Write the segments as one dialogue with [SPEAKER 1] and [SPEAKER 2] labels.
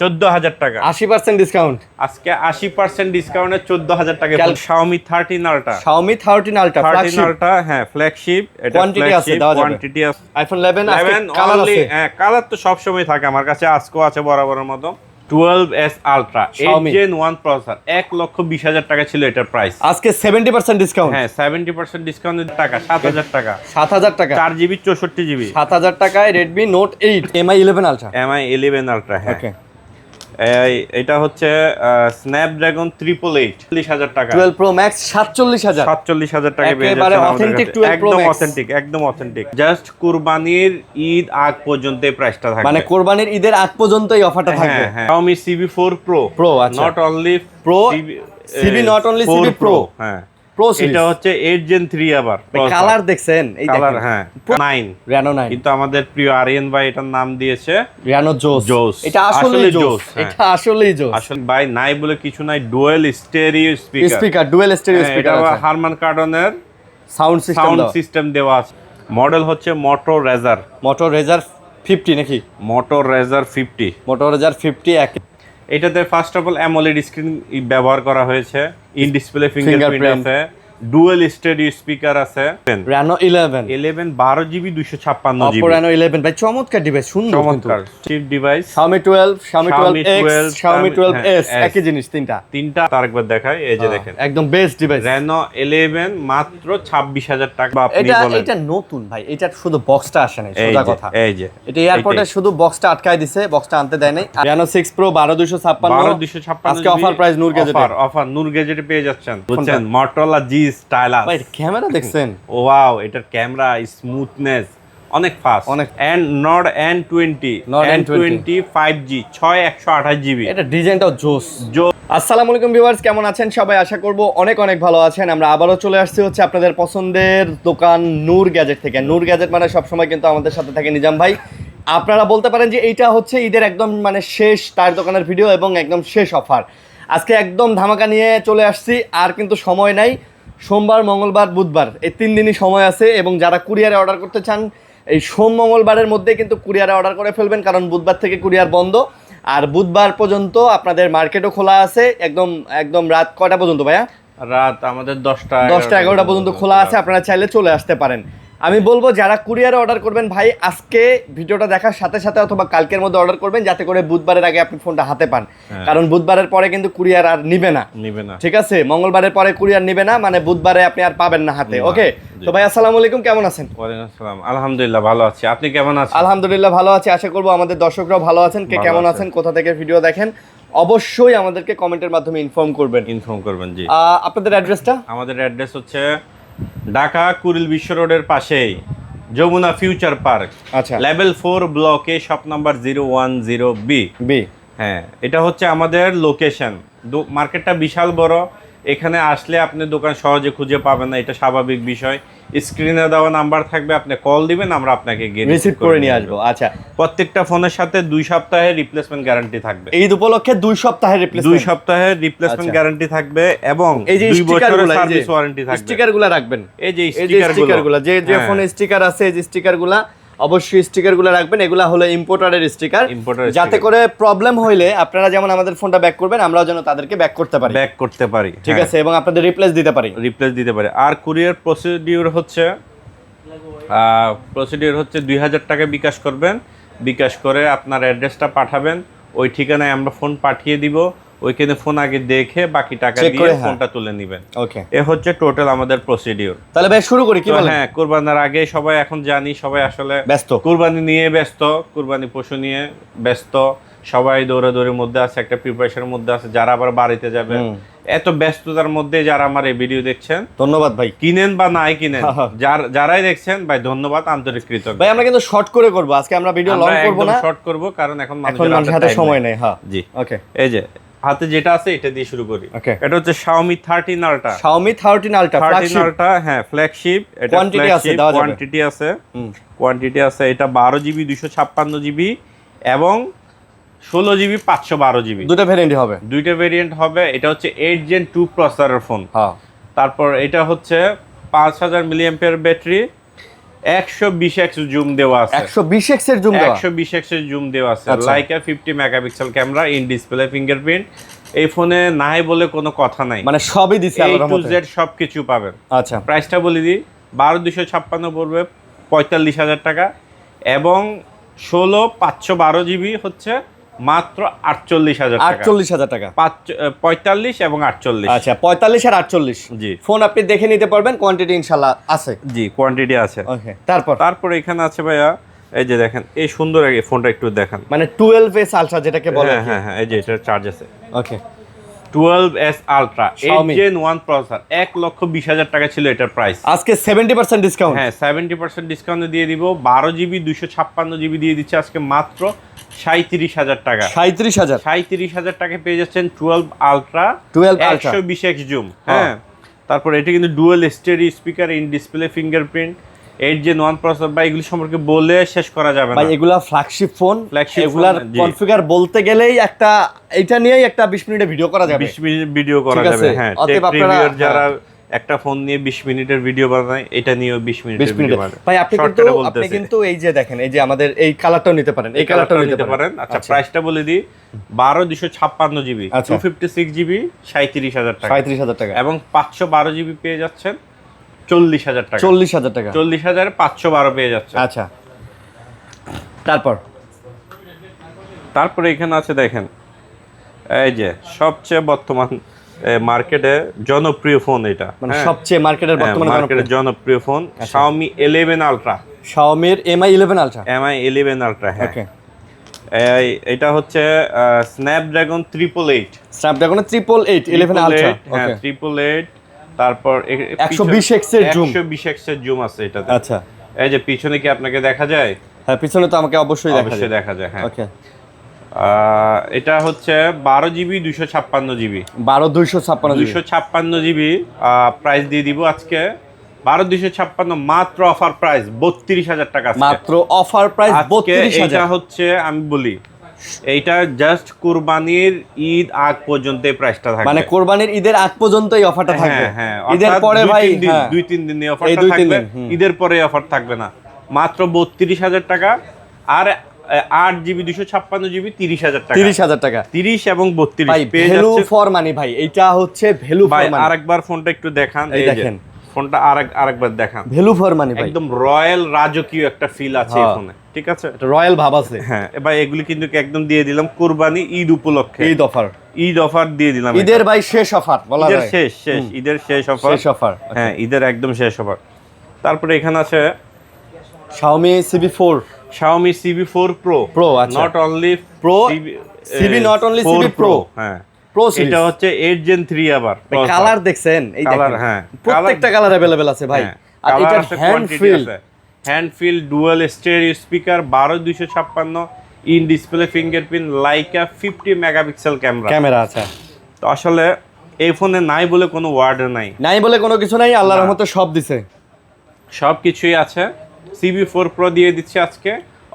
[SPEAKER 1] 14,000 টাকা,
[SPEAKER 2] 80% ডিসকাউন্ট।
[SPEAKER 1] আজকে 80% ডিসকাউন্টে 14,000 টাকা। Xiaomi 13 Ultra,
[SPEAKER 2] Xiaomi 13 Ultra
[SPEAKER 1] 13
[SPEAKER 2] flagship.
[SPEAKER 1] Ultra, হ্যাঁ ফ্ল্যাগশিপ। এটা
[SPEAKER 2] কোয়ান্টিটি আছে,
[SPEAKER 1] ফ্ল্যাগশিপ,
[SPEAKER 2] দেওয়া যাবে।
[SPEAKER 1] কোয়ান্টিটি আছে।
[SPEAKER 2] iPhone 11 আজকে
[SPEAKER 1] 11
[SPEAKER 2] কালার
[SPEAKER 1] only,
[SPEAKER 2] আছে।
[SPEAKER 1] হ্যাঁ কালার তো সব সময় থাকে আমার কাছে, আজকেও আছে বরাবরের মতো। 12s Ultra,
[SPEAKER 2] Xiaomi
[SPEAKER 1] 8 Gen 1 processor, 1,20,000 টাকা ছিল এটার প্রাইস।
[SPEAKER 2] আজকে 70% ডিসকাউন্ট।
[SPEAKER 1] হ্যাঁ 70% ডিসকাউন্টের টাকা 7,000 টাকা,
[SPEAKER 2] 7,000 টাকা,
[SPEAKER 1] 4GB 64GB।
[SPEAKER 2] 7,000 টাকায় Redmi Note 8 MI 11 Ultra।
[SPEAKER 1] MI 11 Ultra, হ্যাঁ।
[SPEAKER 2] ওকে,
[SPEAKER 1] এটা হচ্ছে স্ন্যাপড্রাগন 888, 40,000 টাকা।
[SPEAKER 2] 12 Pro Max 47,000।
[SPEAKER 1] 47,000 টাকা পেয়ে
[SPEAKER 2] একেবারে
[SPEAKER 1] যাচ্ছেন
[SPEAKER 2] authentic
[SPEAKER 1] আমাদের কাছে।
[SPEAKER 2] 12 Pro
[SPEAKER 1] একদম
[SPEAKER 2] Max।
[SPEAKER 1] অথেন্টিক, একদম অথেন্টিক। জাস্ট কুরবানির ঈদ আগ পর্যন্ত এই প্রাইসটা থাকবে।
[SPEAKER 2] মানে কোরবানির ঈদের আগ পর্যন্ত এই অফারটা থাকবে।
[SPEAKER 1] হ্যাঁ হ্যাঁ। Xiaomi CB4 Pro,
[SPEAKER 2] Pro, আচ্ছা।
[SPEAKER 1] not only
[SPEAKER 2] Pro, CB not only CB Pro,
[SPEAKER 1] হ্যাঁ
[SPEAKER 2] Pro series।
[SPEAKER 1] এটা হচ্ছে 8 Gen 3 আবার।
[SPEAKER 2] কালার দেখছেন, এই
[SPEAKER 1] কালার,
[SPEAKER 2] দেখেন।
[SPEAKER 1] হ্যাঁ 9
[SPEAKER 2] Reno 9,
[SPEAKER 1] কিন্তু আমাদের প্রিয় আরিয়ান ভাই এটার নাম দিয়েছে
[SPEAKER 2] Reno জোস।
[SPEAKER 1] জোস।
[SPEAKER 2] এটা আসলেই
[SPEAKER 1] আসলে
[SPEAKER 2] জোস,
[SPEAKER 1] জোস, হ্যাঁ।
[SPEAKER 2] এটা আসলেই জোস।
[SPEAKER 1] আসলে ভাই নাই বলে কিছু নাই, dual stereo speaker.
[SPEAKER 2] Speaker, dual stereo speaker আছে।
[SPEAKER 1] হারমান কার্ডনের
[SPEAKER 2] সাউন্ড সিস্টেম
[SPEAKER 1] সাউন্ড
[SPEAKER 2] দাও।
[SPEAKER 1] সিস্টেম দেওয়া আছে। মডেল হচ্ছে মোটো রেজার,
[SPEAKER 2] মোটো রেজার 50 নাকি?
[SPEAKER 1] মোটো রেজার 50।
[SPEAKER 2] মোটো রেজার 50 এক।
[SPEAKER 1] এটাতে first of all AMOLED screen ব্যবহার করা হয়েছে, ইন ডিসপ্লে ফিঙ্গারপ্রিন্ট আছে, ডুয়াল স্টেরিও স্পিকার আছে।
[SPEAKER 2] Reno 11
[SPEAKER 1] 12GB 256GB।
[SPEAKER 2] Oppo Reno 11 ভাই চমৎকার ডিভাইস, সুন্দর কিন্তু।
[SPEAKER 1] চমৎকার chip device.
[SPEAKER 2] Xiaomi 12, Xiaomi 12X,
[SPEAKER 1] 12,
[SPEAKER 2] Xiaomi 12S,
[SPEAKER 1] হ্যাঁ,
[SPEAKER 2] একই জিনিস তিনটা।
[SPEAKER 1] তিনটা আরেকবার দেখাই, এই যে দেখেন
[SPEAKER 2] একদম বেস্ট ডিভাইস।
[SPEAKER 1] Reno 11 মাত্র 26,000 টাকা। আপনি
[SPEAKER 2] এটা
[SPEAKER 1] বলেন
[SPEAKER 2] এটা নতুন ভাই, এটা শুধু বক্সটা আসে নাই,
[SPEAKER 1] এই
[SPEAKER 2] সোজা
[SPEAKER 1] যে,
[SPEAKER 2] কথা।
[SPEAKER 1] এই যে
[SPEAKER 2] এটা এয়ারপোর্টে শুধু বক্সটা আটকায় দিছে, বক্সটা আনতে দেয় নাই। Reno 6 Pro 12,256,
[SPEAKER 1] 12,256
[SPEAKER 2] আজকে অফার প্রাইস নূর গ্যাজেটে।
[SPEAKER 1] অফার নূর গ্যাজেটে পেয়ে যাচ্ছেন। বুঝছেন Motorola G Stylus।
[SPEAKER 2] ভাই ক্যামেরা দেখছেন?
[SPEAKER 1] ওয়াও, এটার ক্যামেরা স্মুথনেস অনেক ফাস্ট।
[SPEAKER 2] অনেক।
[SPEAKER 1] And not N20,
[SPEAKER 2] Nord
[SPEAKER 1] N20 5G 128GB।
[SPEAKER 2] এটা ডিজাইনটাও জোস।
[SPEAKER 1] জো
[SPEAKER 2] আসসালামু আলাইকুম ভিউয়ার্স, কেমন আছেন সবাই? আশা করব অনেক অনেক ভালো আছেন। আমরা আবারও চলে আসছি হচ্ছে আপনাদের পছন্দের দোকান নূর গ্যাজেট থেকে। নূর গ্যাজেট মানে সবসময় কিন্তু আমাদের সাথে থাকে নিজাম ভাই। আপনারা বলতে পারেন যে এইটা হচ্ছে ঈদের একদম মানে শেষ তার দোকানের ভিডিও এবং একদম শেষ অফার। আজকে একদম ধামাকা নিয়ে চলে আসছি, আর কিন্তু সময় নাই। সোমবার, মঙ্গলবার, বুধবার এই 3 দিনই সময় আছে, এবং যারা কুরিয়ারে অর্ডার করতে চান এই সোম মঙ্গলবারের মধ্যে কিন্তু কুরিয়ারে অর্ডার করে ফেলবেন, কারণ বুধবার থেকে কুরিয়ার বন্ধ। আর বুধবার পর্যন্ত আপনাদের মার্কেটও খোলা আছে, একদম একদম রাত কয়টা পর্যন্ত ভাইয়া?
[SPEAKER 1] রাত আমাদের 10টা
[SPEAKER 2] 11টা পর্যন্ত খোলা আছে, আপনারা চাইলে চলে আসতে পারেন। আমি বলবো যারা কুরিয়ারে অর্ডার করবেন ভাই, আজকে ভিডিওটা দেখার সাথে সাথে অথবা কালকের মধ্যে অর্ডার করবেন, যাতে করে বুধবারের আগে আপনি ফোনটা হাতে পান। কারণ বুধবারের পরে কিন্তু কুরিয়ার আর নিবে না, ঠিক আছে? মঙ্গলবারের পরে কুরিয়ার নিবে না, মানে বুধবারে আপনি আর পাবেন না হাতে। ওকে তো ভাই, আসসালামু আলাইকুম, কেমন আছেন?
[SPEAKER 1] ওয়ালাইকুম আসসালাম, আলহামদুলিল্লাহ ভালো আছি। আপনি কেমন আছেন?
[SPEAKER 2] আলহামদুলিল্লাহ ভালো আছি। আশা করবো আমাদের দর্শকরাও ভালো আছেন। কে
[SPEAKER 1] ভালো
[SPEAKER 2] কেমন
[SPEAKER 1] আছে।
[SPEAKER 2] আছেন, কোথা থেকে ভিডিও দেখেন, অবশ্যই আমাদেরকে কমেন্টের মাধ্যমে ইনফর্ম করবেন।
[SPEAKER 1] জি।
[SPEAKER 2] আপনাদের অ্যাড্রেসটা?
[SPEAKER 1] আমাদের অ্যাড্রেস হচ্ছে ঢাকা কুড়িল বিশ্ব রোডের পাশেই যমুনা ফিউচার পার্ক,
[SPEAKER 2] আচ্ছা,
[SPEAKER 1] লেভেল 4 ব্লকে, শপ নাম্বার 010B। হ্যাঁ, এটা হচ্ছে আমাদের লোকেশন। মার্কেটটা বিশাল বড়, এখানে আসলে আপনি দোকান সহজে খুঁজে পাবেন না, এটা স্বাভাবিক বিষয়। স্ক্রিনে দেওয়া নাম্বার থাকবে, আপনি কল দিবেন, আমরা আপনাকে গিয়ে
[SPEAKER 2] রিসিভ করে নিয়ে আসবো। আচ্ছা,
[SPEAKER 1] প্রত্যেকটা ফোনের সাথে 2 সপ্তাহের রিপ্লেসমেন্ট গ্যারান্টি থাকবে।
[SPEAKER 2] ঈদ উপলক্ষে 2 সপ্তাহের
[SPEAKER 1] 2
[SPEAKER 2] রিপ্লেসমেন্ট,
[SPEAKER 1] সপ্তাহের রিপ্লেসমেন্ট
[SPEAKER 2] আচ্ছা।
[SPEAKER 1] গ্যারান্টি থাকবে, এবং
[SPEAKER 2] এই যে
[SPEAKER 1] 2 বছরের
[SPEAKER 2] স্টিকারগুলো,
[SPEAKER 1] সার্ভিস ওয়ারেন্টি থাকবে।
[SPEAKER 2] স্টিকারগুলো রাখবেন,
[SPEAKER 1] এই যে
[SPEAKER 2] এই যে স্টিকারগুলো, যে যে
[SPEAKER 1] হ্যাঁ।
[SPEAKER 2] ফোনে স্টিকার আছে, এই যে স্টিকারগুলো অবশ্যই স্টিকারগুলো রাখবেন। এগুলা হলো ইম্পোর্টারের স্টিকার, যাতে করে প্রবলেম হইলে আপনারা যেমন আমাদের ফোনটা ব্যাক করবেন, আমরাও যেন তাদেরকে ব্যাক করতে পারি, ঠিক আছে? এবং আপনাদের রিপ্লেস দিতে পারি।
[SPEAKER 1] আর কুরিয়ার প্রসিডিউর হচ্ছে 2,000 টাকা বিকাশ করবেন। বিকাশ করে আপনার অ্যাড্রেসটা পাঠাবেন, ওই ঠিকানায় আমরা ফোন পাঠিয়ে দিব। ওইখানে ফোন আগে দেখে বাকি টাকা দিয়ে ফোনটা তুলে নেবেন।
[SPEAKER 2] ওকে,
[SPEAKER 1] এ হচ্ছে টোটাল আমাদের প্রসিডিউর।
[SPEAKER 2] তাহলে ভাই শুরু করি, কি বলেন?
[SPEAKER 1] হ্যাঁ, কুরবানির আগে সবাই, এখন জানি সবাই আসলে
[SPEAKER 2] ব্যস্ত,
[SPEAKER 1] কুরবানি নিয়ে ব্যস্ত, কুরবানি পশু নিয়ে ব্যস্ত, সবাই দৌড়াদৌড়ির মধ্যে আছে, একটা প্রিপারেশনের মধ্যে আছে। যারা আবার বাড়িতে যাবে, এত ব্যস্ততার মধ্যে যারা আমার এই ভিডিও দেখছেন,
[SPEAKER 2] ধন্যবাদ ভাই।
[SPEAKER 1] কিনেন বা নাই কিনেন, যারাই দেখছেন ভাই, ধন্যবাদ, আন্তরিক কৃতজ্ঞ
[SPEAKER 2] ভাই। আমরা কিন্তু শর্ট করে করব আজকে, আমরা ভিডিও লং করব না,
[SPEAKER 1] শর্ট করব, কারণ এখন
[SPEAKER 2] মানুষের হাতে সময় নেই। হ্যাঁ,
[SPEAKER 1] জি।
[SPEAKER 2] ওকে,
[SPEAKER 1] এই যে হাতে যেটা আছে এটা দিয়ে শুরু করি।
[SPEAKER 2] ওকে,
[SPEAKER 1] এটা হচ্ছে Xiaomi 13 Ultra,
[SPEAKER 2] Xiaomi 13 Ultra
[SPEAKER 1] Ultra, হ্যাঁ ফ্ল্যাগশিপ। এটা
[SPEAKER 2] কোয়ান্টিটি আছে, দেওয়া যাবে।
[SPEAKER 1] কোয়ান্টিটি আছে। এটা 12GB 256GB এবং 16GB 512GB,
[SPEAKER 2] দুটো ভেরিয়েন্ট হবে।
[SPEAKER 1] দুইটা ভেরিয়েন্ট হবে। এটা হচ্ছে 8 Gen 2 প্রসেসরের ফোন।
[SPEAKER 2] হ্যাঁ,
[SPEAKER 1] তারপর এটা হচ্ছে 5000 mAh ব্যাটারি, 120x জুম দেওয়া আছে,
[SPEAKER 2] 120x এর জুম দেওয়া,
[SPEAKER 1] 120x এর জুম দেওয়া আছে,
[SPEAKER 2] আচ্ছা।
[SPEAKER 1] Laika 50 megapixel camera, in display fingerprint. এই ফোনে নাই বলে কোনো কথা নাই,
[SPEAKER 2] মানে সবই দিছে
[SPEAKER 1] A
[SPEAKER 2] আল্লাহর
[SPEAKER 1] to
[SPEAKER 2] রহমতে।
[SPEAKER 1] Z সবকিছু পাবেন।
[SPEAKER 2] আচ্ছা,
[SPEAKER 1] প্রাইসটা বলে দিই, 12256 পড়বে 45,000 টাকা, এবং 16/512 জিবি হচ্ছে মাত্র 48,000 টাকা।
[SPEAKER 2] 48,000 টাকা।
[SPEAKER 1] 45 এবং 48।
[SPEAKER 2] আচ্ছা, 45 আর 48।
[SPEAKER 1] জি।
[SPEAKER 2] ফোন আপনি দেখে নিতে পারবেন, কোয়ান্টিটি ইনশাআল্লাহ আছে।
[SPEAKER 1] জি, কোয়ান্টিটি আছে।
[SPEAKER 2] ওকে, তারপর
[SPEAKER 1] এখানে আছে ভাইয়া, এই যে দেখেন, এই সুন্দর এই ফোনটা একটু দেখেন।
[SPEAKER 2] মানে 12s আলট্রা যেটাকে বলে।
[SPEAKER 1] হ্যাঁ, এই যে এটার চার্জ আছে।
[SPEAKER 2] ওকে,
[SPEAKER 1] 12s ultra
[SPEAKER 2] Xiaomi।
[SPEAKER 1] 8 Gen 1 processor, 1,20,000 টাকা ছিল এটার প্রাইস।
[SPEAKER 2] আজকে 70% ডিসকাউন্ট।
[SPEAKER 1] হ্যাঁ, 70% ডিসকাউন্টে দিয়ে দিব। 12 জিবি 256 জিবি দিয়ে দিচ্ছে আজকে মাত্র 37,000 টাকা।
[SPEAKER 2] 37,000।
[SPEAKER 1] 37,000 টাকা পেয়ে যাচ্ছেন 12 আলট্রা 120x জুম। হ্যাঁ, তারপর এটা কিন্তু dual stereo speaker, in display fingerprint, 8 Gen 1 processor. বা এগুলি সম্পর্কে বলে শেষ করা যাবে না
[SPEAKER 2] ভাই, এগুলা ফ্ল্যাগশিপ ফোন।
[SPEAKER 1] Flagship
[SPEAKER 2] এগুলার
[SPEAKER 1] phone, জি।
[SPEAKER 2] কনফিগার বলতে গেলেই একটা, এটা নিয়েই একটা 20 মিনিটের ভিডিও করা যাবে।
[SPEAKER 1] 20 মিনিট ভিডিও করা
[SPEAKER 2] ঠিক আছে?
[SPEAKER 1] যাবে। হ্যাঁ,
[SPEAKER 2] অতএব
[SPEAKER 1] টেক
[SPEAKER 2] আপনারা,
[SPEAKER 1] রিভিউয়ার যারা একটা ফোন নিয়ে 20 মিনিটের ভিডিও বানায়, এটা নিয়েও 20
[SPEAKER 2] 20
[SPEAKER 1] মিনিটের ভিডিও
[SPEAKER 2] মিনিট।
[SPEAKER 1] বানায়।
[SPEAKER 2] ভাই, আপনি কিন্তু এই যে দেখেন, এই যে আমাদের এই কালারটাও নিতে পারেন, এই কালারটাও নিতে পারেন।
[SPEAKER 1] আচ্ছা, প্রাইসটা বলে দিই, 12,256 জিবি,
[SPEAKER 2] আচ্ছা।
[SPEAKER 1] 256 জিবি 37,000 টাকা,
[SPEAKER 2] 37,000 টাকা,
[SPEAKER 1] এবং 512 জিবি পেয়ে যাচ্ছেন 40,000 টাকা।
[SPEAKER 2] 40,000 টাকা।
[SPEAKER 1] 40,000 512 পেয়ে যাচ্ছে।
[SPEAKER 2] আচ্ছা,
[SPEAKER 1] তারপরে এখানে আছে দেখেন, এই যে সবচেয়ে বর্তমান মার্কেটে জনপ্রিয় ফোন এটা,
[SPEAKER 2] মানে সবচেয়ে মার্কেটের বর্তমানে
[SPEAKER 1] মার্কেটের জনপ্রিয় phone, Xiaomi 11 Ultra,
[SPEAKER 2] Xiaomi Mi 11 Ultra।
[SPEAKER 1] Mi 11 Ultra। হ্যাঁ,
[SPEAKER 2] ওকে,
[SPEAKER 1] এটা হচ্ছে স্ন্যাপড্রাগন 888,
[SPEAKER 2] স্ন্যাপড্রাগন 888 11 Ultra।
[SPEAKER 1] হ্যাঁ,
[SPEAKER 2] ওকে,
[SPEAKER 1] 888। তারপর
[SPEAKER 2] 120x এর জুম।
[SPEAKER 1] 120x এর জুম আছে এটাতে।
[SPEAKER 2] আচ্ছা,
[SPEAKER 1] এই যে পিছনে কি আপনাকে দেখা যায়?
[SPEAKER 2] হ্যাঁ, পিছনে তো আমাকে অবশ্যই দেখা
[SPEAKER 1] অবশ্যই
[SPEAKER 2] যায়।
[SPEAKER 1] দেখা যায়। হ্যাঁ,
[SPEAKER 2] ওকে,
[SPEAKER 1] এটা হচ্ছে 12 GB 256 GB,
[SPEAKER 2] 12,256 GB.
[SPEAKER 1] 256 GB. Price দিয়ে দিব আজকে 12,256 মাত্র অফার প্রাইস 32,000 টাকা আজকে।
[SPEAKER 2] মাত্র অফার প্রাইস
[SPEAKER 1] আজকে
[SPEAKER 2] 32,000।
[SPEAKER 1] এটা হচ্ছে, আমি বলি, এইটা জাস্ট কুরবানির ঈদ আগ পর্যন্ত এই প্রাইসটা থাকবে।
[SPEAKER 2] মানে কোরবানির ঈদের আগ পর্যন্ত এই অফারটা থাকবে।
[SPEAKER 1] হ্যাঁ,
[SPEAKER 2] ঈদের পরে ভাই, হ্যাঁ,
[SPEAKER 1] 2-3 দিন এই
[SPEAKER 2] এই
[SPEAKER 1] অফারটা
[SPEAKER 2] 2-3
[SPEAKER 1] থাকবে।
[SPEAKER 2] দিন,
[SPEAKER 1] ঈদের পরে অফার থাকবে না, মাত্র 32,000 টাকা। আর 8 জিবি 256 জিবি 30,000 টাকা।
[SPEAKER 2] 30,000 টাকা।
[SPEAKER 1] 30 এবং 32
[SPEAKER 2] ভাই,
[SPEAKER 1] পেয়ে
[SPEAKER 2] ভ্যালু
[SPEAKER 1] যাচ্ছে।
[SPEAKER 2] ফর মানি ভাই, এটা হচ্ছে ভ্যালু
[SPEAKER 1] ভাই,
[SPEAKER 2] ফর মানি।
[SPEAKER 1] আরেকবার ফোনটা একটু দেখান।
[SPEAKER 2] এই
[SPEAKER 1] এই যে
[SPEAKER 2] দেখেন,
[SPEAKER 1] ফোনটা আরেকবার দেখান।
[SPEAKER 2] ভ্যালু ফর মানি ভাই,
[SPEAKER 1] একদম রয়্যাল রাজকীয় একটা ফিল আছে এই ফোনে। ঠিক আছে,
[SPEAKER 2] এটা রয়্যাল ভাব আছে।
[SPEAKER 1] হ্যাঁ। এবার এগুলি কিন্তু একদম দিয়ে দিলাম কুরবানি ঈদ উপলক্ষে,
[SPEAKER 2] ঈদ অফার,
[SPEAKER 1] ঈদ অফার দিয়ে দিলাম।
[SPEAKER 2] ঈদের ভাই শেষ অফার বলা
[SPEAKER 1] ঈদের
[SPEAKER 2] যায়।
[SPEAKER 1] শেষ ঈদের শেষ অফার।
[SPEAKER 2] শেষ অফার।
[SPEAKER 1] হ্যাঁ, ঈদের একদম শেষ অফার। তারপরে এখানে আছে
[SPEAKER 2] Xiaomi CB4
[SPEAKER 1] Xiaomi CB4 Pro,
[SPEAKER 2] Pro, আচ্ছা।
[SPEAKER 1] Not only
[SPEAKER 2] Pro, CB not only CB Pro।
[SPEAKER 1] হ্যাঁ,
[SPEAKER 2] Pro
[SPEAKER 1] এটা
[SPEAKER 2] সিরিজ।
[SPEAKER 1] হচ্ছে 8 Gen 3 আবার।
[SPEAKER 2] কালার দেখছেন? এই
[SPEAKER 1] কালার,
[SPEAKER 2] দেখেন,
[SPEAKER 1] হ্যাঁ,
[SPEAKER 2] প্রত্যেকটা কালার अवेलेबल আছে ভাই। আর এটা hand
[SPEAKER 1] feel dual stereo speaker, 12,256, in display fingerprint, Leica 50 megapixel
[SPEAKER 2] camera আছে।
[SPEAKER 1] তো আসলে এই ফোনে নাই বলে কোনো ওয়ার্ড নাই,
[SPEAKER 2] নাই বলে কোনো কিছু নাই, আল্লাহর রহমতে সব দিছে,
[SPEAKER 1] সব কিছুই আছে। CB4 Pro দিয়ে দিচ্ছে আজকে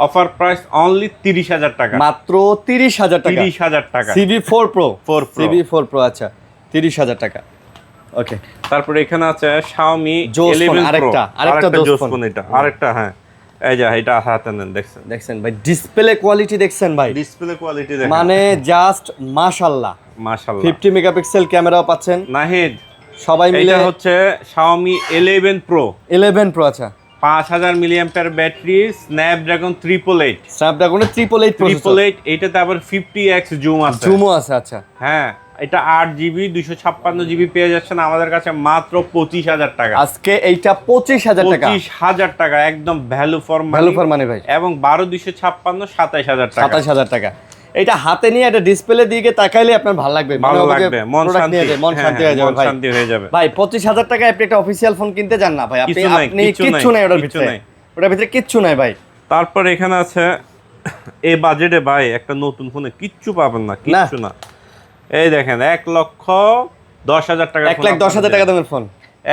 [SPEAKER 1] অফার প্রাইস অনলি 30,000 টাকা,
[SPEAKER 2] মাত্র 30,000 টাকা।
[SPEAKER 1] 30,000 টাকা।
[SPEAKER 2] CB4 Pro,
[SPEAKER 1] 4 Pro।
[SPEAKER 2] CB4 Pro, আচ্ছা, 30,000 টাকা। ওকে,
[SPEAKER 1] তারপরে এখানে আছে Xiaomi
[SPEAKER 2] জোস ফোন,
[SPEAKER 1] 11 Pro,
[SPEAKER 2] আরেকটা জোস
[SPEAKER 1] জোস
[SPEAKER 2] ফোন।
[SPEAKER 1] ফোন এটা, আরেকটা। হ্যাঁ, এই যে এটা হাতে নেন,
[SPEAKER 2] দেখছেন ভাই, ডিসপ্লে কোয়ালিটি দেখছেন ভাই,
[SPEAKER 1] ডিসপ্লে কোয়ালিটি দেখেন,
[SPEAKER 2] মানে জাস্ট মাশাআল্লাহ।
[SPEAKER 1] মাশাআল্লাহ।
[SPEAKER 2] 50 মেগাপিক্সেল ক্যামেরাও পাচ্ছেন
[SPEAKER 1] নাহিদ,
[SPEAKER 2] সবাই মিলে।
[SPEAKER 1] এটা হচ্ছে Xiaomi 11 Pro,
[SPEAKER 2] 11 Pro, আচ্ছা,
[SPEAKER 1] 5000 মিলিঅ্যাম্পিয়ার ব্যাটারি, স্ন্যাপড্রাগন 888,
[SPEAKER 2] স্ন্যাপড্রাগনের 888 প্রসেসর,
[SPEAKER 1] 888। এটাতে আবার 50x জুম আছে।
[SPEAKER 2] জুমও আছে। আচ্ছা,
[SPEAKER 1] হ্যাঁ, এটা 8 জিবি 256 জিবি পেয়ে যাচ্ছেন আমাদের কাছে মাত্র 25,000 টাকা।
[SPEAKER 2] আজকে এইটা 25,000 টাকা।
[SPEAKER 1] 25,000 টাকা, একদম value for
[SPEAKER 2] value for money ভাই।
[SPEAKER 1] এবং 12,256 27,000 টাকা।
[SPEAKER 2] 27,000 টাকা। এটা হাতে নিয়ে একটা ডিসপ্লে দিকে তাকাইলে আপনার ভালো লাগবে,
[SPEAKER 1] ভালো লাগবে, মন শান্তি,
[SPEAKER 2] মন শান্তি হয়ে যাবে ভাই।
[SPEAKER 1] শান্তি হয়ে যাবে
[SPEAKER 2] ভাই, 25,000 টাকায় আপনি একটা অফিশিয়াল ফোন কিনতে যান না ভাই, আপনি কিচ্ছু নাই ওটার ভিতরে, ওটার ভিতরে কিচ্ছু নাই ভাই।
[SPEAKER 1] তারপর এখানে আছে এই বাজেটে ভাই একটা নতুন ফোনে কিচ্ছু পাবেন না, কিচ্ছু না। এই দেখেন 1,10,000 টাকা,
[SPEAKER 2] 1,10,000 টাকা দামের ফোন,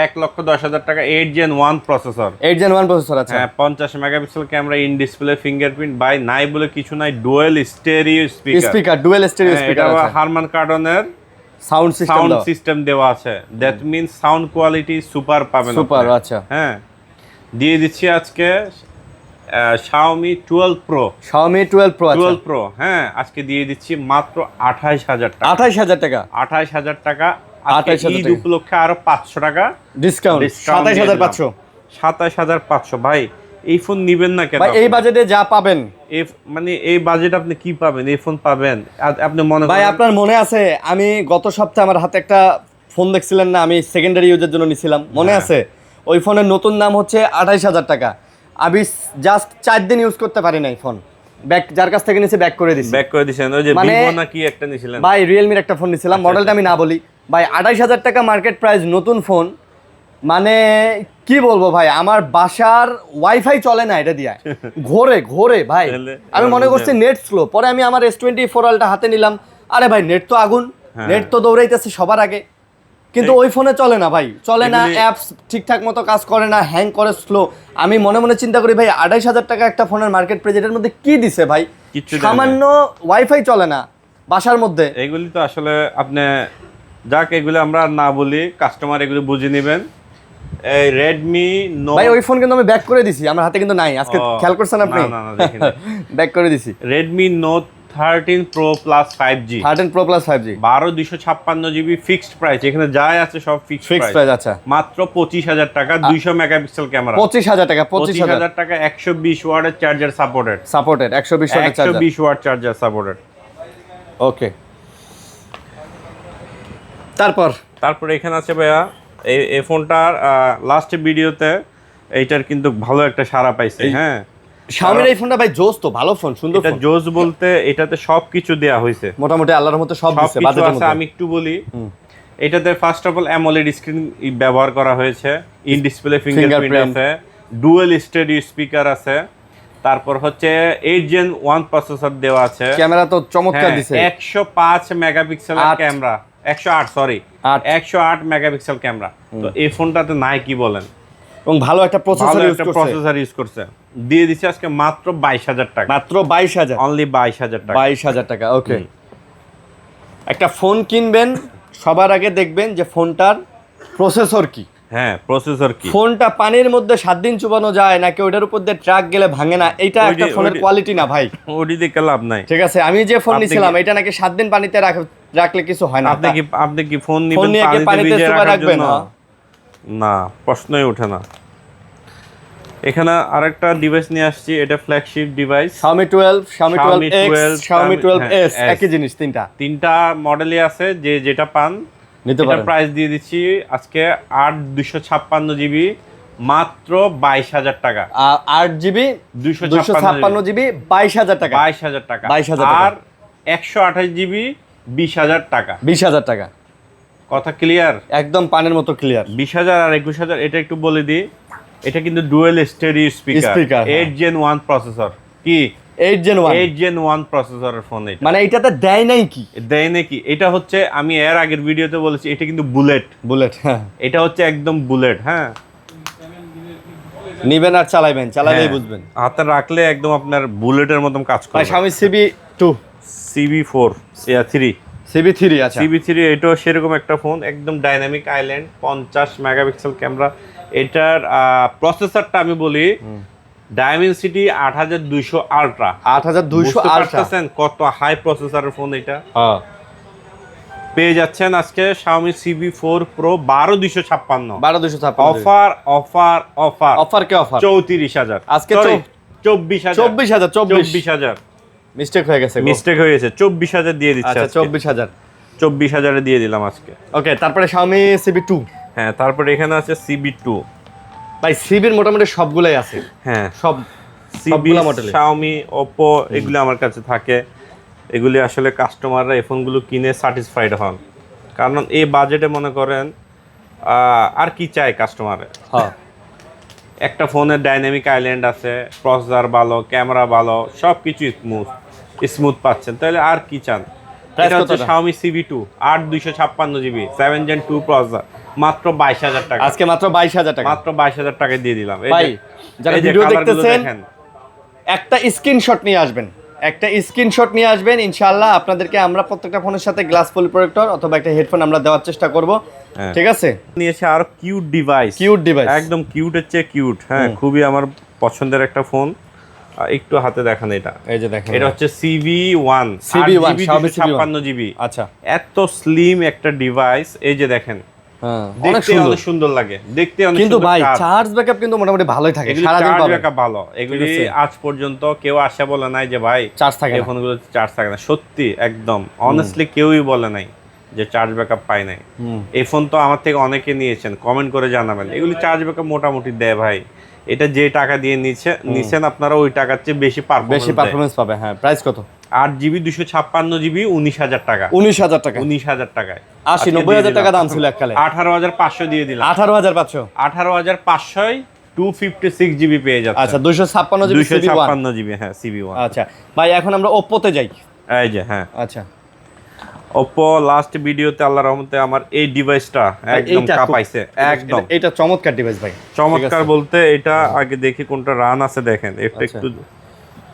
[SPEAKER 1] 1,10,000 টাকা, 8 Gen 1 প্রসেসর,
[SPEAKER 2] 8 Gen 1 প্রসেসর। আচ্ছা,
[SPEAKER 1] হ্যাঁ, 50 megapixel camera, in display fingerprint. ভাই, নাই বলে কিছু নাই, dual stereo speaker,
[SPEAKER 2] dual stereo speaker আছে,
[SPEAKER 1] হারমান কার্ডনের
[SPEAKER 2] সাউন্ড
[SPEAKER 1] সিস্টেম দেওয়া আছে। That means sound quality super পাবেন
[SPEAKER 2] সুপার।
[SPEAKER 1] আপনি।
[SPEAKER 2] আচ্ছা,
[SPEAKER 1] হ্যাঁ, দিয়ে দিচ্ছি আজকে Xiaomi 12 Pro।
[SPEAKER 2] Xiaomi 12 Pro আছে
[SPEAKER 1] 12 Pro, হ্যাঁ, আজকে দিয়ে দিচ্ছি মাত্র 28,000 টাকা।
[SPEAKER 2] 28,000 টাকা
[SPEAKER 1] 28,000 টাকা।
[SPEAKER 2] 28,000
[SPEAKER 1] ঈদ
[SPEAKER 2] টাকা।
[SPEAKER 1] উপলক্ষে আরো 500 টাকা
[SPEAKER 2] ডিসকাউন্ট, 27,500।
[SPEAKER 1] 27,500 ভাই, এই ফোন নিবেন না কেন
[SPEAKER 2] ভাই এই
[SPEAKER 1] আপনি?
[SPEAKER 2] বাজেটে যা পাবেন,
[SPEAKER 1] মানে এই বাজেট আপনি কি পাবেন? এই ফোন পাবেন আপনি মনে
[SPEAKER 2] ভাই
[SPEAKER 1] করেন
[SPEAKER 2] আপনার মনে আছে আমি গত সপ্তাহে আমার হাতে একটা ফোন দেখছিলেন না, আমি সেকেন্ডারি ইউজের জন্য নিছিলাম, মনে
[SPEAKER 1] হ্যাঁ।
[SPEAKER 2] আছে? ওই ফোনের নতুন দাম হচ্ছে 28,000 টাকা। আমি জাস্ট 4 দিন ইউজ করতে পারি নাই ফোন, ব্যাক যার কাছ থেকে নিয়েছি ব্যাক করে দিছি।
[SPEAKER 1] ব্যাক করে দিয়েছেন? ওই যে
[SPEAKER 2] মানে
[SPEAKER 1] ভিভো না কি একটা নিছিলেন?
[SPEAKER 2] ভাই রিয়েলমির একটা ফোন নিছিলাম,
[SPEAKER 1] আচ্ছা,
[SPEAKER 2] মডেলটা আমি না বলি ভাই। 28,000 টাকা মার্কেট প্রাইস, নতুন ফোন। মানে কি বলবো ভাই, আমার বাসার ওয়াইফাই চলে না এটা দিয়ে, ঘোরে ঘোরে ভাই।
[SPEAKER 1] তাহলে
[SPEAKER 2] আমি মনে
[SPEAKER 1] বুঝেন।
[SPEAKER 2] করছি নেট স্লো, পরে আমি আমার S24 আলটা হাতে নিলাম, আরে ভাই নেট তো আগুন,
[SPEAKER 1] হ্যাঁ।
[SPEAKER 2] নেট তো দৌড়াইতেছে সবার আগে, কিন্তু ওই ফোনে চলে না ভাই, চলে না,
[SPEAKER 1] এগুলি-
[SPEAKER 2] অ্যাপস ঠিকঠাক মতো কাজ করে না, হ্যাং করে, স্লো। আমি মনে মনে চিন্তা করি ভাই 28,000 টাকা একটা ফোনের মার্কেট প্রাইস, এটার মধ্যে কি দিছে ভাই?
[SPEAKER 1] কিচ্ছু দেয় না।
[SPEAKER 2] সামান্য ওয়াইফাই চলে না বাসার মধ্যে।
[SPEAKER 1] এগুলি তো আসলে আপনি যাক, এগুলো আমরা আর না বলি, কাস্টমার এগুলো বুঝে নেবেন। এই রেডমি নোট,
[SPEAKER 2] ভাই ওই ফোন কিন্তু আমি ব্যাক করে দিছি, আমার হাতে কিন্তু নাই আজকে,
[SPEAKER 1] ও,
[SPEAKER 2] খেয়াল করছেন আপনি?
[SPEAKER 1] না, না, দেখিনি।
[SPEAKER 2] ব্যাক করে দিছি।
[SPEAKER 1] Redmi note 13 Pro Plus 5G
[SPEAKER 2] 13 Pro Plus 5G
[SPEAKER 1] 12 256 GB fixed price, এখানে যাই আছে সব ফিক্সড
[SPEAKER 2] ফিক্সড
[SPEAKER 1] প্রাইস।
[SPEAKER 2] প্রাইস। আচ্ছা
[SPEAKER 1] মাত্র 25,000 টাকা, 200 মেগাপিক্সেল ক্যামেরা,
[SPEAKER 2] 25,000 টাকা, 25,000
[SPEAKER 1] 25,000 টাকা, 120 ওয়াটের চার্জার সাপোর্টেড,
[SPEAKER 2] সাপোর্টেড, 120 ওয়াটের charger.
[SPEAKER 1] 120 watt charger supported.
[SPEAKER 2] Okay, তারপর
[SPEAKER 1] এখানে আছে ভাইয়া এই ফোনটার লাস্ট ভিডিওতে এইটার কিন্তু ভালো একটা সাড়া পাইছে। হ্যাঁ,
[SPEAKER 2] Xiaomi এই ফোনটা ভাই জোস তো, ভালো ফোন, সুন্দর
[SPEAKER 1] এটা
[SPEAKER 2] ফোন।
[SPEAKER 1] জোস বলতে এটাতে সবকিছু দেয়া হয়েছে,
[SPEAKER 2] মোটামুটি আল্লাহর মতো সব দিছে
[SPEAKER 1] সবকিছু
[SPEAKER 2] বাজেটের
[SPEAKER 1] আছে।
[SPEAKER 2] মধ্যে।
[SPEAKER 1] আমি একটু বলি, এটাতে first of all AMOLED screen ব্যবহার করা হয়েছে, ইন ডিসপ্লে ফিঙ্গারপ্রিন্ট
[SPEAKER 2] Fingerprint।
[SPEAKER 1] আছে, ডুয়াল স্টেরিও স্পিকার আছে, তারপর হচ্ছে 8 Gen 1 প্রসেসর দেওয়া আছে।
[SPEAKER 2] ক্যামেরা তো চমৎকার
[SPEAKER 1] হ্যাঁ,
[SPEAKER 2] দিছে।
[SPEAKER 1] 105 মেগাপিক্সেলের
[SPEAKER 2] আট।
[SPEAKER 1] ক্যামেরা, 108 সরি,
[SPEAKER 2] আট।
[SPEAKER 1] 108 মেগাপিক্সেল ক্যামেরা। তো এই ফোনটাতে নাই কি বলেন,
[SPEAKER 2] এবং ভালো একটা প্রসেসর
[SPEAKER 1] ভালো
[SPEAKER 2] ইউজ
[SPEAKER 1] একটা
[SPEAKER 2] করছে।
[SPEAKER 1] প্রসেসর ইউজ করছে। দিয়ে দিচ্ছে আজকে মাত্র 22,000 টাকা,
[SPEAKER 2] মাত্র 22,000,
[SPEAKER 1] অনলি 22,000 টাকা।
[SPEAKER 2] 22,000 টাকা। ওকে, একটা ফোন কিনবেন সবার আগে দেখবেন যে ফোনটার প্রসেসর কি।
[SPEAKER 1] হ্যাঁ, প্রসেসর কি,
[SPEAKER 2] ফোনটা পানির মধ্যে 7 দিন চুবানো যায় নাকি ওটার উপর দিয়ে ট্রাক গেলে ভাঙে না, এটা
[SPEAKER 1] ওই যে-
[SPEAKER 2] একটা ফোনের
[SPEAKER 1] ওই যে-
[SPEAKER 2] কোয়ালিটি না ভাই।
[SPEAKER 1] ওডি দেখে লাভ নাই।
[SPEAKER 2] ঠিক আছে, আমি যে ফোন
[SPEAKER 1] আপনি
[SPEAKER 2] নিছিলাম
[SPEAKER 1] কি-
[SPEAKER 2] এটা নাকি 7 দিন পানিতে রাখলে কিছু হয় না।
[SPEAKER 1] আপনি কি ফোন
[SPEAKER 2] ফোন
[SPEAKER 1] নিবেন
[SPEAKER 2] নিয়ে কি পানিতে
[SPEAKER 1] ভিজিয়ে
[SPEAKER 2] চুবাই
[SPEAKER 1] রাখার
[SPEAKER 2] রাখবেন?
[SPEAKER 1] জন্য? না, প্রশ্নই ওঠে না। এখানে আরেকটা ডিভাইস নিয়ে আসছি, এটা flagship device,
[SPEAKER 2] Xiaomi 12, Xiaomi 12X, Xiaomi 12s,
[SPEAKER 1] হ্যাঁ,
[SPEAKER 2] একই জিনিস,
[SPEAKER 1] তিনটা মডেলই আছে, যে যেটা পান
[SPEAKER 2] নিতে
[SPEAKER 1] এটা
[SPEAKER 2] পারেন।
[SPEAKER 1] প্রাইস দিয়ে দিচ্ছি আজকে 8 256 জিবি মাত্র 22,000 টাকা।
[SPEAKER 2] 8GB
[SPEAKER 1] 256
[SPEAKER 2] 256GB 22,000 টাকা,
[SPEAKER 1] 22,000 টাকা।
[SPEAKER 2] 22,000 টাকা।
[SPEAKER 1] আর 128 জিবি 20,000 টাকা।
[SPEAKER 2] 20,000 টাকা,
[SPEAKER 1] কথা ক্লিয়ার?
[SPEAKER 2] একদম পানের মতো ক্লিয়ার।
[SPEAKER 1] 20,000 আর 21,000, এটা একটু বলে দিই, এটা কিন্তু ডুয়েল স্টেরিও স্পিকার,
[SPEAKER 2] Speaker, হ্যাঁ।
[SPEAKER 1] 8 Gen 1 প্রসেসর। কি
[SPEAKER 2] 8 Gen 1,
[SPEAKER 1] 8 Gen 1 প্রসেসরের ফোন এটা।
[SPEAKER 2] মানে এটাতে দেয় নাই কি?
[SPEAKER 1] দেয় নাকি? এটা হচ্ছে, আমি এর আগের ভিডিওতে বলেছি, এটা কিন্তু বুলেট,
[SPEAKER 2] বুলেট, হ্যাঁ।
[SPEAKER 1] এটা হচ্ছে একদম বুলেট। হ্যাঁ,
[SPEAKER 2] নিবেন আর চালাইবেন, চালালেই
[SPEAKER 1] হ্যাঁ,
[SPEAKER 2] বুঝবেন।
[SPEAKER 1] হাতে রাখলে একদম আপনার বুলেটের মতন কাজ
[SPEAKER 2] ভাই
[SPEAKER 1] করে।
[SPEAKER 2] Xiaomi CB2,
[SPEAKER 1] CB4 3
[SPEAKER 2] CB3 আছে।
[SPEAKER 1] CB3 এটাও সেরকম একটা ফোন, একদম ডাইনামিক আইল্যান্ড, 50 মেগাপিক্সেল ক্যামেরা। এটার প্রসেসরটা আমি বলি ডায়মেনসিটি 8200 আলট্রা।
[SPEAKER 2] 8200 আলট্রা,
[SPEAKER 1] কত হাই প্রসেসরের ফোন এটা।
[SPEAKER 2] হ্যাঁ।
[SPEAKER 1] পেয়ে যাচ্ছেন আজকে Xiaomi CB4 Pro 12256,
[SPEAKER 2] 12256,
[SPEAKER 1] offer offer offer
[SPEAKER 2] offer কে অফার?
[SPEAKER 1] 34,000
[SPEAKER 2] আজকে
[SPEAKER 1] 24,000
[SPEAKER 2] 24,000 মিস্টেক হয়ে গেছে,
[SPEAKER 1] মিস্টেক হয়ে গেছে, 24,000 দিয়ে দিচ্ছে
[SPEAKER 2] আচ্ছা
[SPEAKER 1] আজকে।
[SPEAKER 2] 24,000।
[SPEAKER 1] 24,000 দিয়ে দিলাম আজকে।
[SPEAKER 2] ওকে, তারপরে Xiaomi CB2।
[SPEAKER 1] হ্যাঁ, তারপরে এখানে আছে CB2।
[SPEAKER 2] ভাই সিবির মোটামুটি সবগুলাই আছে,
[SPEAKER 1] হ্যাঁ,
[SPEAKER 2] সব
[SPEAKER 1] CB,
[SPEAKER 2] সবগুলা মডেলে।
[SPEAKER 1] Xiaomi, Oppo এগুলো আমার কাছে থাকে। এগুলি আসলে কাস্টমাররা এই ফোনগুলো কিনে স্যাটিসফাইড হন, কারণ এই বাজেটে মনে করেন আর কি চায় কাস্টমারে।
[SPEAKER 2] হ্যাঁ,
[SPEAKER 1] একটা ফোনের ডাইনামিক আইল্যান্ড আছে, প্রসেসর ভালো, ক্যামেরা ভালো, সব কিছু স্মুথ পাচ্ছেন, তাহলে আর কি চান?
[SPEAKER 2] Price
[SPEAKER 1] এটা হচ্ছে
[SPEAKER 2] কতটা?
[SPEAKER 1] Xiaomi CB2 8 256 GB 7 Gen 2 processor, মাত্র 22,000 টাকা।
[SPEAKER 2] আজকে মাত্র 22,000 টাকা।
[SPEAKER 1] মাত্র 22,000 টাকায় দিয়ে দিলাম।
[SPEAKER 2] ভাই, যারা
[SPEAKER 1] এই যে
[SPEAKER 2] ভিডিও
[SPEAKER 1] colourগুলো
[SPEAKER 2] দেখতেছেন,
[SPEAKER 1] দেখেন।
[SPEAKER 2] একটা স্ক্রিনশট নিয়ে আসবেন, একটা স্ক্রিনশট নিয়ে আসবেন, ইনশাআল্লাহ আপনাদেরকে আমরা প্রত্যেকটা ফোনের সাথে গ্লাস ফুল প্রোটেক্টর অথবা একটা হেডফোন আমরা দেওয়ার চেষ্টা করব। ঠিক আছে,
[SPEAKER 1] নিয়েছে আর কিউট ডিভাইস, একদম কিউটের চেয়ে কিউট। হ্যাঁ, খুবই আমার পছন্দের একটা ফোন। একটু হাতে দেখান এটা,
[SPEAKER 2] এই যে দেখেন,
[SPEAKER 1] এটা হচ্ছে CV1 256GB।
[SPEAKER 2] আচ্ছা,
[SPEAKER 1] এত স্লিম একটা ডিভাইস, এই যে দেখেন, দেখতে অনেক সুন্দর লাগে, দেখতে অনেক সুন্দর।
[SPEAKER 2] কিন্তু ভাই চার্জ ব্যাকআপ কিন্তু মোটামুটি ভালোই থাকে, সারা দিন
[SPEAKER 1] চার্জ ব্যাকআপ ভালো। এগুলি আজ পর্যন্ত কেউ আসে বলে নাই যে ভাই
[SPEAKER 2] চার্জ থাকে না,
[SPEAKER 1] এই ফোনগুলো চার্জ থাকে না। সত্যি একদম অনেস্টলি কেউই বলে নাই যে চার্জ ব্যাকআপ পায় নাই। এই ফোন তো আমার থেকে অনেকে নিয়েছেন, কমেন্ট করে জানাবেন। এগুলি চার্জ ব্যাকআপ মোটামুটি দেয় ভাই। এটা যে টাকা দিয়ে নিছেন আপনারা ওই টাকার চেয়ে বেশি পারফরম্যান্স
[SPEAKER 2] পাবে। হ্যাঁ, প্রাইস কত?
[SPEAKER 1] 8GB 256GB 19,000 টাকা।
[SPEAKER 2] 19,000 টাকা,
[SPEAKER 1] 19,000 টাকায়
[SPEAKER 2] 80-90,000 টাকা দাম ছিল এককালে।
[SPEAKER 1] 18,500 দিয়ে দিলাম।
[SPEAKER 2] 18,500,
[SPEAKER 1] 18,500 256GB পেয়ে যাচ্ছে।
[SPEAKER 2] আচ্ছা, 256GB।
[SPEAKER 1] হ্যাঁ, CV1।
[SPEAKER 2] আচ্ছা ভাই, এখন আমরা ওপ্পোতে যাই।
[SPEAKER 1] এই যে, হ্যাঁ,
[SPEAKER 2] আচ্ছা,
[SPEAKER 1] ওপ্পো লাস্ট ভিডিওতে আল্লাহর রহমতে আমার এই ডিভাইসটা একদম কাঁপাইছে। একদম
[SPEAKER 2] এটা চমৎকার ডিভাইস ভাই,
[SPEAKER 1] চমৎকার বলতে এটা আগে দেখি কোনটা রান আছে দেখেন এটা একটু,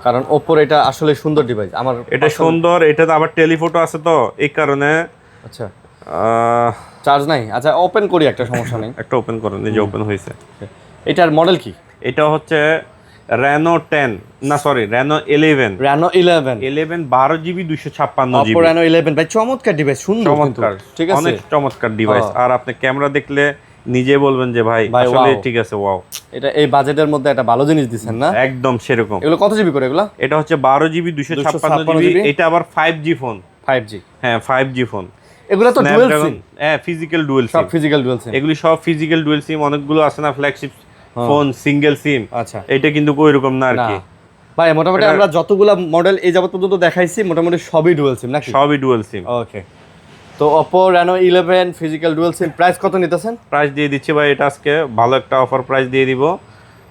[SPEAKER 2] কারণ ওপ্পোর এটা আসলে সুন্দর ডিভাইস। আমার
[SPEAKER 1] এটা সুন্দর, এটাতে আবার টেলিফটো আছে তো এই কারণে।
[SPEAKER 2] আচ্ছা, চার্জ নাই। আচ্ছা, ওপেন করি, একটা সমস্যা নেই।
[SPEAKER 1] একটা ওপেন করেন, এই যে ওপেন হয়েছে।
[SPEAKER 2] এটার মডেল কি?
[SPEAKER 1] এটা হচ্ছে Reno 10, না sorry, Reno 11।
[SPEAKER 2] Reno 11
[SPEAKER 1] 12GB 256GB।
[SPEAKER 2] Oppo Reno 11 ভাই চমৎকার ডিভাইস, সুন্দর,
[SPEAKER 1] চমৎকার,
[SPEAKER 2] ঠিক আছে,
[SPEAKER 1] অনেক চমৎকার ডিভাইস। আর আপনি ক্যামেরা দেখলে নিজে বলবেন যে ভাই আসলে ঠিক আছে, ওয়াও।
[SPEAKER 2] এটা এই বাজেটের মধ্যে একটা ভালো জিনিস দিবেন না?
[SPEAKER 1] একদম সেরকম।
[SPEAKER 2] এগুলো কত জিবি করে এগুলো?
[SPEAKER 1] এটা হচ্ছে 12GB 256GB। এটা আবার 5G ফোন।
[SPEAKER 2] 5G,
[SPEAKER 1] হ্যাঁ, 5G ফোন।
[SPEAKER 2] এগুলো তো ডুয়াল সিম।
[SPEAKER 1] হ্যাঁ, ফিজিক্যাল ডুয়াল সিম,
[SPEAKER 2] সব ফিজিক্যাল ডুয়াল সিম।
[SPEAKER 1] এগুলি সব ফিজিক্যাল ডুয়াল সিম। অনেকগুলো আছে না ফ্ল্যাগশিপ ফোন সিঙ্গেল সিম।
[SPEAKER 2] আচ্ছা,
[SPEAKER 1] এটা কিন্তু ওইরকম না আর কি
[SPEAKER 2] ভাই। মোটামুটি আমরা যতগুলা মডেল এই যাবত পর্যন্ত দেখাইছি মোটামুটি সবই ডুয়াল সিম নাকি?
[SPEAKER 1] সবই ডুয়াল সিম।
[SPEAKER 2] ওকে, তো Oppo Reno 11 physical dual SIM price কত নিতেছেন?
[SPEAKER 1] প্রাইস দিয়ে দিচ্ছি ভাই, এটা আজকে ভালো একটা অফার প্রাইস দিয়ে দিব।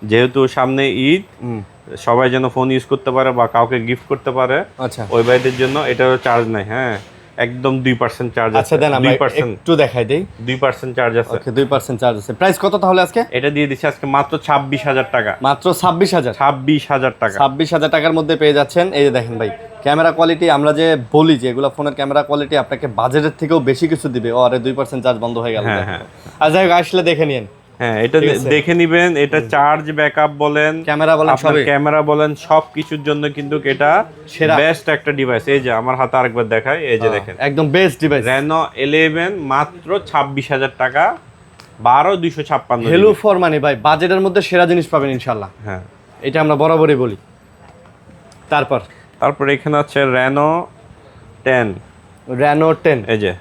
[SPEAKER 1] যেহেতু সামনে ঈদ, সবাই যেন ফোন ইউজ করতে পারে বা কাউকে গিফট করতে পারে।
[SPEAKER 2] আচ্ছা,
[SPEAKER 1] ওই ভাইদের জন্য এটারও চার্জ নাই। হ্যাঁ, একদম 2% চার্জ আছে।
[SPEAKER 2] আচ্ছা, দেন আমরা একটু দেখাই দেই।
[SPEAKER 1] 2% চার্জ আছে।
[SPEAKER 2] ওকে, 2% চার্জ আছে। প্রাইস কত তাহলে আজকে?
[SPEAKER 1] এটা দিয়ে দিচ্ছি আজকে মাত্র 26,000 টাকা।
[SPEAKER 2] মাত্র 26,000?
[SPEAKER 1] 26,000 টাকা।
[SPEAKER 2] 26,000 টাকার মধ্যে পেয়ে যাচ্ছেন। এই যে দেখেন ভাই, ক্যামেরা কোয়ালিটি, আমরা যে বলি যে এগুলো ফোনের ক্যামেরা কোয়ালিটি আপনাকে বাজেটের থেকেও বেশি কিছু দিবে। ও আরে 2% চার্জ বন্ধ হয়ে গেল।
[SPEAKER 1] হ্যাঁ, হ্যাঁ,
[SPEAKER 2] আর যাই হোক, আসলে দেখে নিন।
[SPEAKER 1] হ্যাঁ, এটা দেখে নিবেন। এটা চার্জ ব্যাকআপ বলেন,
[SPEAKER 2] ক্যামেরা বলেন, সবই,
[SPEAKER 1] ক্যামেরা বলেন, সব কিছুর জন্য কিন্তু এটা বেস্ট একটা ডিভাইস। এই যে আমার হাতে আরেকবার দেখাই, এই যে দেখেন,
[SPEAKER 2] একদম বেস্ট ডিভাইস।
[SPEAKER 1] Reno 11 মাত্র 26,000 টাকা, 12,256।
[SPEAKER 2] ভ্যালু ফর মানি ভাই, বাজেটের মধ্যে সেরা জিনিস পাবেন ইনশাআল্লাহ।
[SPEAKER 1] হ্যাঁ,
[SPEAKER 2] এটা আমরা বরাবরই বলি।
[SPEAKER 1] তারপর এখানে আছে Reno 10।
[SPEAKER 2] Reno 10,
[SPEAKER 1] এই যে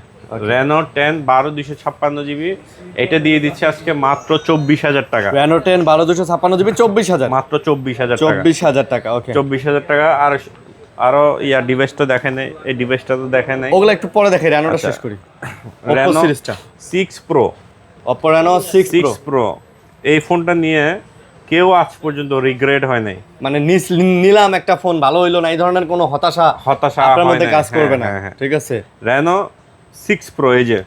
[SPEAKER 1] Reno 10 12,256GB। এটা দিয়ে দিচ্ছে আজকে মাত্র 24,000 টাকা।
[SPEAKER 2] Reno 10 12,256GB 24,000,
[SPEAKER 1] মাত্র 24,000 টাকা।
[SPEAKER 2] 24,000 টাকা। ওকে,
[SPEAKER 1] 24,000 টাকা। আর আরো ডিভাইসটা দেখেন, এই ডিভাইসটা তো দেখেন নাই,
[SPEAKER 2] ওগুলো একটু পরে দেখাই, Renoটা শেষ করি। Oppo
[SPEAKER 1] Reno
[SPEAKER 2] সিরিজটা
[SPEAKER 1] 6 Pro।
[SPEAKER 2] Oppo Reno 6
[SPEAKER 1] Pro এই ফোনটা নিয়ে কেউ আজ পর্যন্ত রিগ্রেট হয় নাই।
[SPEAKER 2] মানে নিলাম একটা ফোন, ভালো হইলো না, এই ধরনের কোনো হতাশা আপনার মধ্যে কাজ করবে না। ঠিক আছে,
[SPEAKER 1] Reno 6 Pro, এই যে